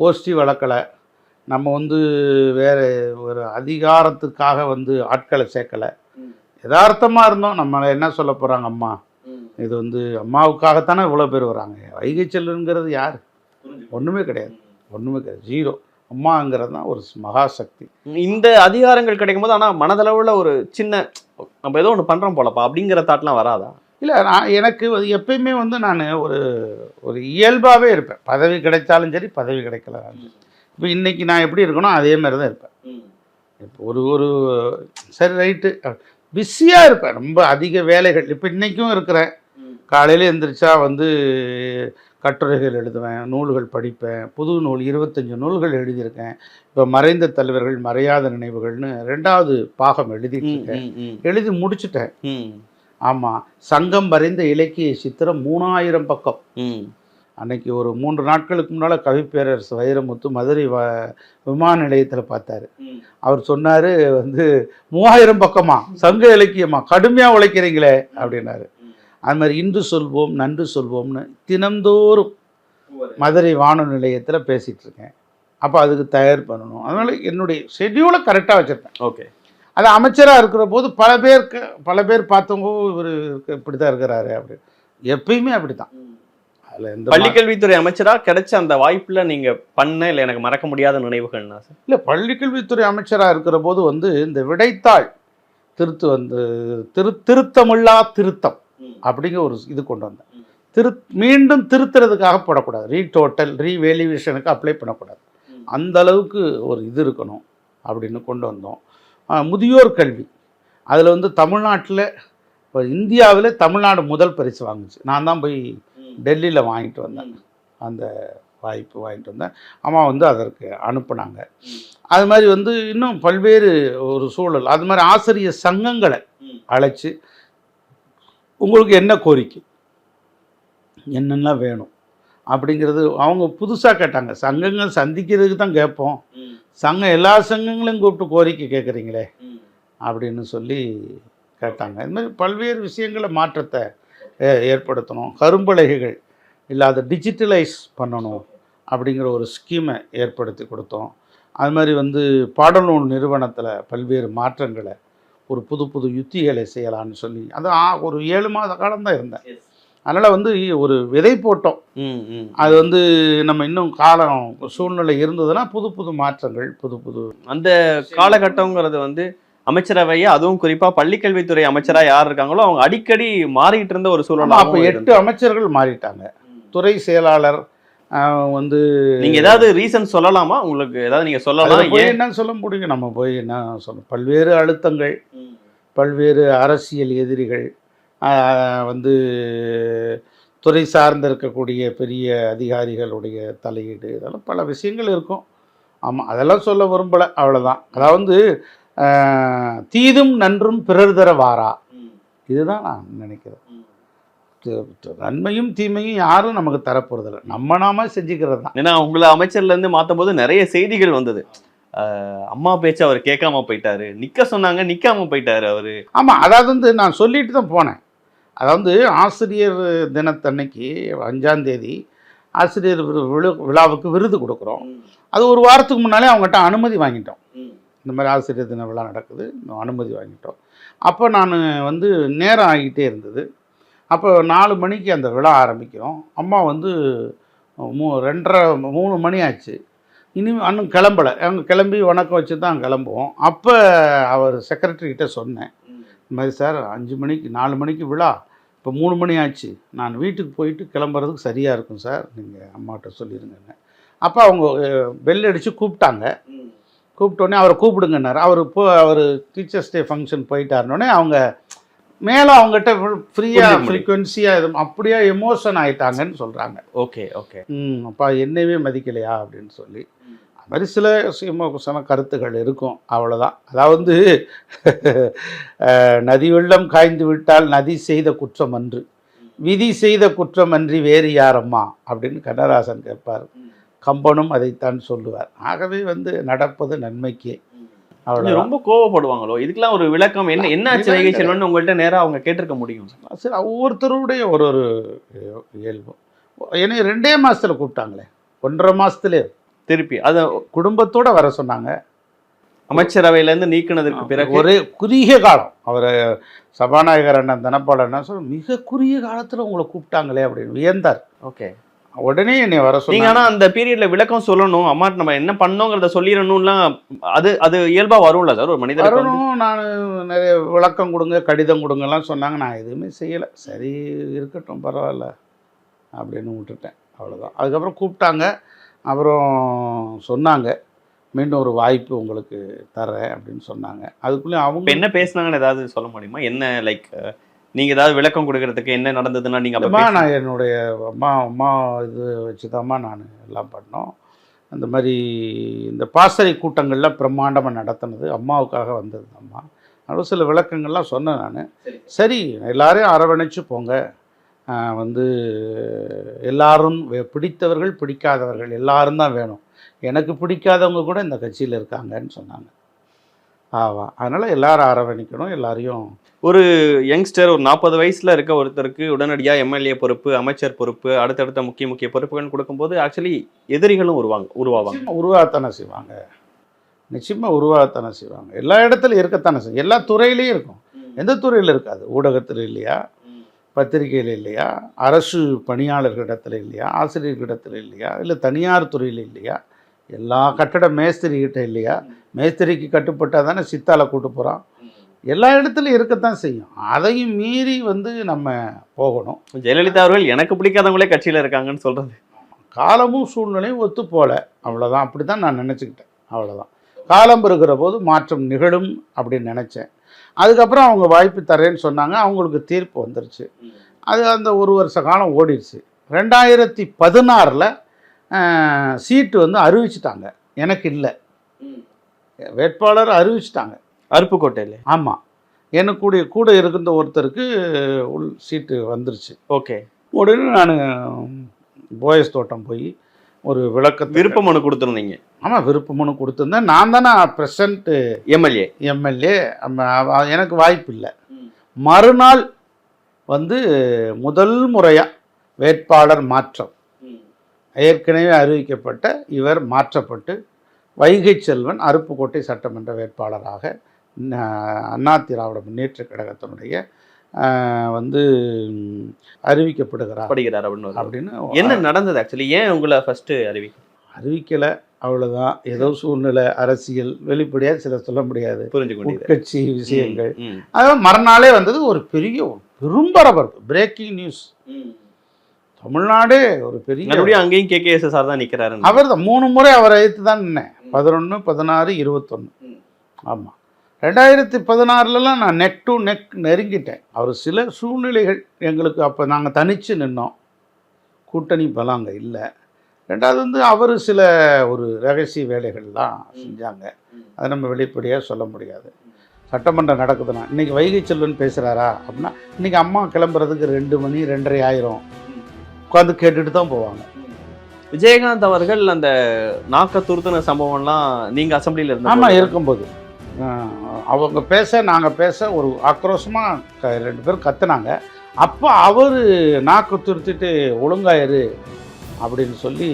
கோஷ்டி வளர்க்கலை, நம்ம வந்து வேறு ஒரு அதிகாரத்துக்காக வந்து ஆட்களை சேர்க்கலை, யதார்த்தமாக இருந்தோம். நம்மளை என்ன சொல்ல போகிறாங்க அம்மா, இது வந்து அம்மாவுக்காகத்தானே இவ்வளோ பேர் வராங்க. வைகை செல்வன்கிறது யார்? ஒன்றுமே கிடையாது, ஒன்றுமே கிடையாது, ஜீரோ. அம்மாங்கிறது தான் ஒரு மகாசக்தி. இந்த அதிகாரங்கள் கிடைக்கும் போது ஆனால் மனதளவில் ஒரு சின்ன நம்ம ஏதோ ஒன்று பண்ணுறோம் போலப்பா அப்படிங்கிற தாட்லாம் வராதா? இல்லை, எனக்கு எப்பயுமே வந்து நான் ஒரு இயல்பாகவே இருப்பேன். பதவி கிடைச்சாலும் சரி, பதவி கிடைக்கல. இப்போ இன்றைக்கி நான் எப்படி இருக்கணும் அதே மாதிரி தான் இருப்பேன். இப்போ ஒரு சரி ரைட்டு பிஸியாக இருப்பேன், ரொம்ப அதிக வேலைகள். இப்போ இன்றைக்கும் இருக்கிறேன். காலையில் எழுந்திரிச்சா வந்து கட்டுரைகள் எழுதுவேன், நூல்கள் படிப்பேன். புது நூல் 25 நூல்கள் எழுதியிருக்கேன். இப்போ மறைந்த தலைவர்கள் மறையாத நினைவுகள்னு 2வது பாகம் எழுதிட்டுருக்கேன், எழுதி முடிச்சுட்டேன். ஆமாம், சங்கம் வரைந்த இலக்கிய சித்திரம் 3000 பக்கம். அன்னைக்கு ஒரு 3 நாட்களுக்கு முன்னால் கவிப்பேரரசு வைரமுத்து மதுரை விமான நிலையத்தில் பார்த்தாரு. அவர் சொன்னார் வந்து 3000 பக்கமா சங்க இலக்கியமா, கடுமையாக உழைக்கிறீங்களே அப்படின்னாரு. அது மாதிரி இன்று சொல்வோம் நன்று சொல்வோம்னு தினந்தோறும் மதுரை வானொலி நிலையத்தில் பேசிகிட்டு இருக்கேன். அப்போ அதுக்கு தயார் பண்ணணும். அதனால் என்னுடைய ஷெட்யூலை கரெக்டாக வச்சுருப்பேன். ஓகே, அது அமைச்சராக இருக்கிற போது பல பேர் பார்த்தவங்க இவர் இப்படி தான் இருக்கிறாரு அப்படி, எப்பயுமே அப்படி தான். அதில் எந்த பள்ளிக்கல்வித்துறை அமைச்சராக கிடைச்ச அந்த வாய்ப்பில் நீங்கள் பண்ண இல்லை எனக்கு மறக்க முடியாத நினைவுகள்னா சார்? இல்லை, பள்ளிக்கல்வித்துறை அமைச்சராக இருக்கிற போது வந்து இந்த விடைத்தாள் திருத்தமில்லா திருத்தம் அப்படிங்கிற ஒரு இது கொண்டு வந்தேன். மீண்டும் திருத்துறதுக்காக போடக்கூடாது, ரீடோட்டல் ரீவேல்யூவேஷனுக்கு அப்ளை பண்ணக்கூடாது, அந்த அளவுக்கு ஒரு இது இருக்கணும் அப்படின்னு கொண்டு வந்தோம். முதியோர் கல்வி, அதில் வந்து தமிழ்நாட்டில் இப்போ இந்தியாவில் தமிழ்நாடு முதல் பரிசு வாங்குச்சு. நான் தான் போய் டெல்லியில் வாங்கிட்டு வந்தேன், அந்த வாய்ப்பு வாங்கிட்டு வந்தேன். அம்மா வந்து அதற்கு அனுப்புனாங்க. அது மாதிரி வந்து இன்னும் பல்வேறு ஒரு சூழல். அது மாதிரி ஆசிரியர் சங்கங்களை அழைச்சி உங்களுக்கு என்ன கோரிக்கை, என்னென்ன வேணும் அப்படிங்கிறது அவங்க புதுசாக கேட்டாங்க. சங்கங்கள் சந்திக்கிறதுக்கு தான் கேட்போம், சங்கம் எல்லா சங்கங்களையும் கூப்பிட்டு கோரிக்கை கேட்குறீங்களே அப்படின்னு சொல்லி கேட்டாங்க. இது மாதிரி பல்வேறு விஷயங்களை மாற்றத்தை ஏற்படுத்தணும். கரும்பலகைகள் இல்லாத டிஜிட்டலைஸ் பண்ணணும் அப்படிங்கிற ஒரு ஸ்கீமை ஏற்படுத்தி கொடுத்தோம். அது மாதிரி வந்து பாடநூல் நிறுவனத்தில் பல்வேறு மாற்றங்களை, ஒரு புது யுத்திகளை செய்யலான்னு சொல்லி அது ஒரு 7 மாத காலம்தான் இருந்தேன். அதனால் வந்து ஒரு விதை போட்டோம். அது வந்து நம்ம இன்னும் காலம் சூழ்நிலை இருந்ததுன்னா புது மாற்றங்கள், புது அந்த காலகட்டங்கிறது வந்து அமைச்சரவையை, அதுவும் குறிப்பாக பள்ளிக்கல்வித்துறை அமைச்சராக யார் இருக்காங்களோ அவங்க அடிக்கடி மாறிக்கிட்டு இருந்த ஒரு சூழல். அப்போ 8 அமைச்சர்கள் மாறிட்டாங்க. துறை செயலாளர் வந்து நீங்கள் ஏதாவது ரீசன் சொல்லலாமா? உங்களுக்கு ஏதாவது நீங்கள் சொல்லலாம். போய் என்னன்னு சொல்ல முடியும், நம்ம போய் என்ன சொல்ல, பல்வேறு அழுத்தங்கள், பல்வேறு அரசியல் எதிரிகள், வந்து துறை சார்ந்து இருக்கக்கூடிய பெரிய அதிகாரிகளுடைய தலையீடு, இதெல்லாம் பல விஷயங்கள் இருக்கும். ஆமாம், அதெல்லாம் சொல்ல விரும்பலை, அவ்வளோதான். அதாவது தீதும் நன்றும் பிறர் தர வாரா, இதுதான் நான் நினைக்கிறேன். நன்மையும் தீமையும் யாரும் நமக்கு தரப்போறதில்லை, நாம செஞ்சுக்கிறது தான். ஏன்னா உங்களை அமைச்சர்லேருந்து மாற்றும் போது நிறைய செய்திகள் வந்தது. அம்மா பேச்சு அவர் கேட்காம போயிட்டாரு, நிற்க சொன்னாங்க நிற்காம போயிட்டாரு அவர். ஆமாம், அதாவது வந்து நான் சொல்லிட்டு தான் போனேன். அதாவது ஆசிரியர் தினத்தன்னைக்கு 5ஆம் தேதி ஆசிரியர் விழாவுக்கு விருது கொடுக்குறோம். அது ஒரு வாரத்துக்கு முன்னாலே அவங்ககிட்ட அனுமதி வாங்கிட்டோம். இந்த மாதிரி ஆசிரியர் தின விழா நடக்குது, அனுமதி வாங்கிட்டோம். அப்போ நான் வந்து நேரம் ஆகிட்டே இருந்தது. அப்போ 4 மணிக்கு அந்த விழா ஆரம்பிக்கிறோம். அம்மா வந்து 2:30 3 மணி ஆச்சு. இன்னும் கிளம்பலை. அவங்க கிளம்பி வணக்கம் வச்சு தான் கிளம்புவோம். அப்போ அவர் செக்ரட்டரிக்கிட்ட சொன்னேன், இந்த மாதிரி சார் 5 மணிக்கு 4 மணிக்கு விழா, இப்போ 3 மணி ஆச்சு, நான் வீட்டுக்கு போயிட்டு கிளம்புறதுக்கு சரியாக இருக்கும் சார், நீங்கள் அம்மாட்ட சொல்லிடுங்கன்னு. அப்போ அவங்க பெல் அடித்து கூப்பிட்டாங்க. கூப்பிட்டோன்னே அவரை கூப்பிடுங்கன்னாரு. அவர் டீச்சர்ஸ் டே ஃபங்க்ஷன் போயிட்டாருனோடனே அவங்க மேலே அவங்ககிட்ட ஃப்ரீயாக ஃப்ரீக்வன்சியாக இது அப்படியே எமோஷன் ஆகிட்டாங்கன்னு சொல்கிறாங்க. Okay okay. அப்பா என்னவே மதிக்கலையா அப்படின்னு சொல்லி, அது மாதிரி சில கருத்துகள் இருக்கும், அவ்வளோதான். அதாவது நதி வெள்ளம் காய்ந்து விட்டால் நதி செய்த குற்றம் அன்று, விதி செய்த குற்றம் அன்றி வேறு யாரம்மா அப்படின்னு கண்ணதாசன் கேட்பார். கம்பனும் அதைத்தான் சொல்லுவார். ஆகவே வந்து நடப்பது நன்மைக்கே. அவ்வளோ ரொம்ப கோவப்படுவாங்களோ? இதுக்கெல்லாம் ஒரு விளக்கம் என்ன ஆச்சு வைகை செல்வன் உங்கள்கிட்ட நேராக அவங்க கேட்டிருக்க முடியும்? சரி, ஒவ்வொருத்தருடைய ஒரு இயல்பு. ஏன்னா 2 மாதத்தில் கூப்பிட்டாங்களே, 1.5 மாதத்துலேயே திருப்பி அதை குடும்பத்தோடு வர சொன்னாங்க. அமைச்சரவையிலேருந்து நீக்கினதுக்கு பிறகு ஒரே குறுகிய காலம், அவர் சபாநாயகர் அண்ணன் தனபால் என்ன சொல்ல, மிக குறுகிய காலத்தில் உங்களை கூப்பிட்டாங்களே அப்படின்னு வியந்தார். ஓகே, உடனே என்னை வர சொன்னாங்க. ஆனால் அந்த பீரியட்ல விளக்கம் சொல்லணும், அம்மா நம்ம என்ன பண்ணோங்கிறத சொல்லிடணும்லாம், அது இயல்பாக வரும்ல சார் ஒரு மனிதர் வரணும். நான் நிறைய விளக்கம் கொடுங்க, கடிதம் கொடுங்கலாம் சொன்னாங்க. நான் எதுவுமே செய்யலை. சரி இருக்கட்டும் பரவாயில்ல அப்படின்னு விட்டுட்டேன், அவ்வளோதான். அதுக்கப்புறம் கூப்பிட்டாங்க. அப்புறம் சொன்னாங்க, மீண்டும் ஒரு வாய்ப்பு உங்களுக்கு தரேன் அப்படின்னு சொன்னாங்க. அதுக்குள்ளே அவங்க என்ன பேசுனாங்கன்னு ஏதாவது சொல்ல முடியுமா? என்ன லைக் நீங்கள் ஏதாவது விளக்கம் கொடுக்கறதுக்கு என்ன நடந்ததுன்னா நீங்கள் நான் என்னுடைய அம்மா இது வச்சுதாம்மா நான் எல்லாம் பண்ணோம். அந்த மாதிரி இந்த பாசறை கூட்டங்கள்லாம் பிரம்மாண்டமாக நடத்தினது அம்மாவுக்காக வந்தது அம்மா. அது சில விளக்கங்கள்லாம் சொன்னேன் நான். சரி எல்லாரையும் அரவணைச்சு போங்க, வந்து எல்லாரும் பிடித்தவர்கள் பிடிக்காதவர்கள் எல்லாரும் தான் வேணும், எனக்கு பிடிக்காதவங்க கூட இந்த கட்சியில் இருக்காங்கன்னு சொன்னாங்க. அதனால் எல்லாரும் அரவணைக்கணும். எல்லாரையும் ஒரு யங்ஸ்டர் ஒரு 40 வயசில் இருக்க ஒருத்தருக்கு உடனடியாக எம்எல்ஏ பொறுப்பு, அமைச்சர் பொறுப்பு, அடுத்தடுத்த முக்கிய பொறுப்புகள் கொடுக்கும்போது ஆக்சுவலி எதிரிகளும் உருவாகத்தானே செய்வாங்க. நிச்சயமாக உருவாகத்தானே செய்வாங்க. எல்லா இடத்துலையும் இருக்கத்தானே செய்யும். எல்லா துறையிலையும் இருக்கும். எந்த துறையில் இருக்காது? ஊடகத்தில் இல்லையா, பத்திரிகையில் இல்லையா, அரசு பணியாளர்களிடத்தில் இல்லையா, ஆசிரியர்களிடத்தில் இல்லையா, இல்லை தனியார் துறையில் இல்லையா, எல்லா கட்டட மேஸ்திரிகிட்ட இல்லையா? மேஸ்திரிக்கு கட்டுப்பட்டால் தானே சித்தால கூட்டு போகிறான். எல்லா இடத்துலையும் இருக்கத்தான் செய்யும். அதையும் மீறி வந்து நம்ம போகணும். ஜெயலலிதா அவர்கள் எனக்கு பிடிக்காதவங்களே கட்சியில் இருக்காங்கன்னு சொல்கிறது. காலமும் சூழ்நிலையும் ஒத்து போல, அவ்வளோதான். அப்படி தான் நான் நினச்சிக்கிட்டேன், அவ்வளோதான். காலம் இருக்கிற போது மாற்றம் நிகழும் அப்படின்னு நினச்சேன். அதுக்கப்புறம் அவங்க வாய்ப்பு தரேன்னு சொன்னாங்க. அவங்களுக்கு தீர்ப்பு வந்துருச்சு. அது அந்த 1 வருஷ காலம் ஓடிடுச்சு. 2016 சீட்டு வந்து அறிவிச்சிட்டாங்க. எனக்கு இல்லை, வேட்பாளர் அறிவிச்சிட்டாங்க அருப்புக்கோட்டையில். ஆமாம், எனக்கு கூட இருக்கின்ற ஒருத்தருக்கு சீட்டு வந்துருச்சு. ஓகே. உடனே நான் போயஸ் தோட்டம் போய் ஒரு விருப்ப மனு கொடுத்துருந்தீங்க? ஆமாம், விருப்ப மனு கொடுத்துருந்தேன். நான் தானே ப்ரெசண்ட்டு எம்எல்ஏ. எனக்கு வாய்ப்பு இல்லை. மறுநாள் வந்து முதல் முறையாக வேட்பாளர் மாற்றம், ஏற்கனவே அறிவிக்கப்பட்ட இவர் மாற்றப்பட்டு வைகை செல்வன் அருப்புக்கோட்டை சட்டமன்ற வேட்பாளராக அண்ணா திராவிட முன்னேற்ற கழகத்தினுடைய வந்து அறிவிக்கப்படுகிறார் அப்படின்னு. என்ன நடந்தது ஆக்சுவலி? ஏன் உங்களை ஃபஸ்ட்டு அறிவிக்கலை, அவ்வளோதான். ஏதோ சூழ்நிலை, அரசியல், வெளிப்படையாக சில சொல்ல முடியாது, உட்கட்சி விஷயங்கள். அதாவது மறுநாளே வந்தது ஒரு பெரும் பரபரப்பு, பிரேக்கிங் நியூஸ். தமிழ்நாடே ஒரு பெரிய, அங்கேயும் KKSSR தான் நிற்கிறாரு. அவர் தான் 3 முறை அவரை எதிர்த்து தான் நின்னேன். 11, 16, 21. ஆமாம். 2016லலாம் நான் நெக் டு நெக் நெருங்கிட்டேன். அவர் சில சூழ்நிலைகள் எங்களுக்கு அப்போ நாங்கள் தனித்து நின்னோம். கூட்டணி பலம் அங்கே இல்லை. ரெண்டாவது வந்து அவர் சில ஒரு ரகசிய வேலைகள்லாம் செஞ்சாங்க. அதை நம்ம வெளிப்படையாக சொல்ல முடியாது. சட்டமன்றம் நடக்குதுன்னா இன்றைக்கி வைகை செல்வன் பேசுகிறாரா அப்படின்னா, இன்றைக்கி அம்மா கிளம்புறதுக்கு 2 மணி 2:30 ஆயிரும். உட்காந்து கேட்டுட்டு தான் போவாங்க. விஜயகாந்த் அவர்கள் அந்த நாக்க துருத்தின சம்பவம்லாம் நீங்கள் அசம்பிளியில் இருந்த ஆமாம் இருக்கும்போது அவங்க பேச நாங்கள் பேச ஒரு ஆக்ரோஷமாக 2 பேரும் கத்துனாங்க. அப்போ அவர் நாக்கு துருத்திட்டு ஒழுங்காயிரு அப்படின்னு சொல்லி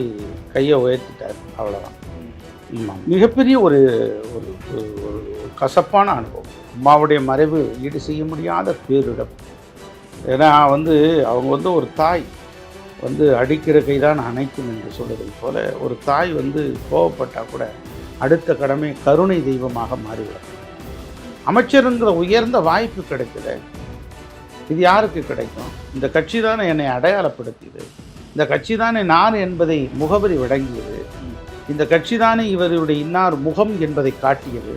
கையை உயர்த்திட்டார். அவ்வளோதான். மிகப்பெரிய ஒரு ஒரு ஒரு கசப்பான அனுபவம். அம்மாவுடைய மறைவு ஈடு செய்ய முடியாத பேரிடம். ஏன்னா வந்து அவங்க வந்து ஒரு தாய் வந்து அடிக்கிற கைதான் அணைக்கும் என்று சொல்வதை போல ஒரு தாய் வந்து கோவப்பட்டால் கூட அடுத்த கடமை கருணை தெய்வமாக மாறிவிடும். அமைச்சருங்கிற உயர்ந்த வாய்ப்பு கிடைக்குது. இது யாருக்கு கிடைக்கும்? இந்த கட்சி தானே என்னை அடையாளப்படுத்தியது. இந்த கட்சி தானே நான் என்பதை முகவரி வழங்கியது. இந்த கட்சி தானே இவருடைய இன்னார் முகம் என்பதை காட்டியது.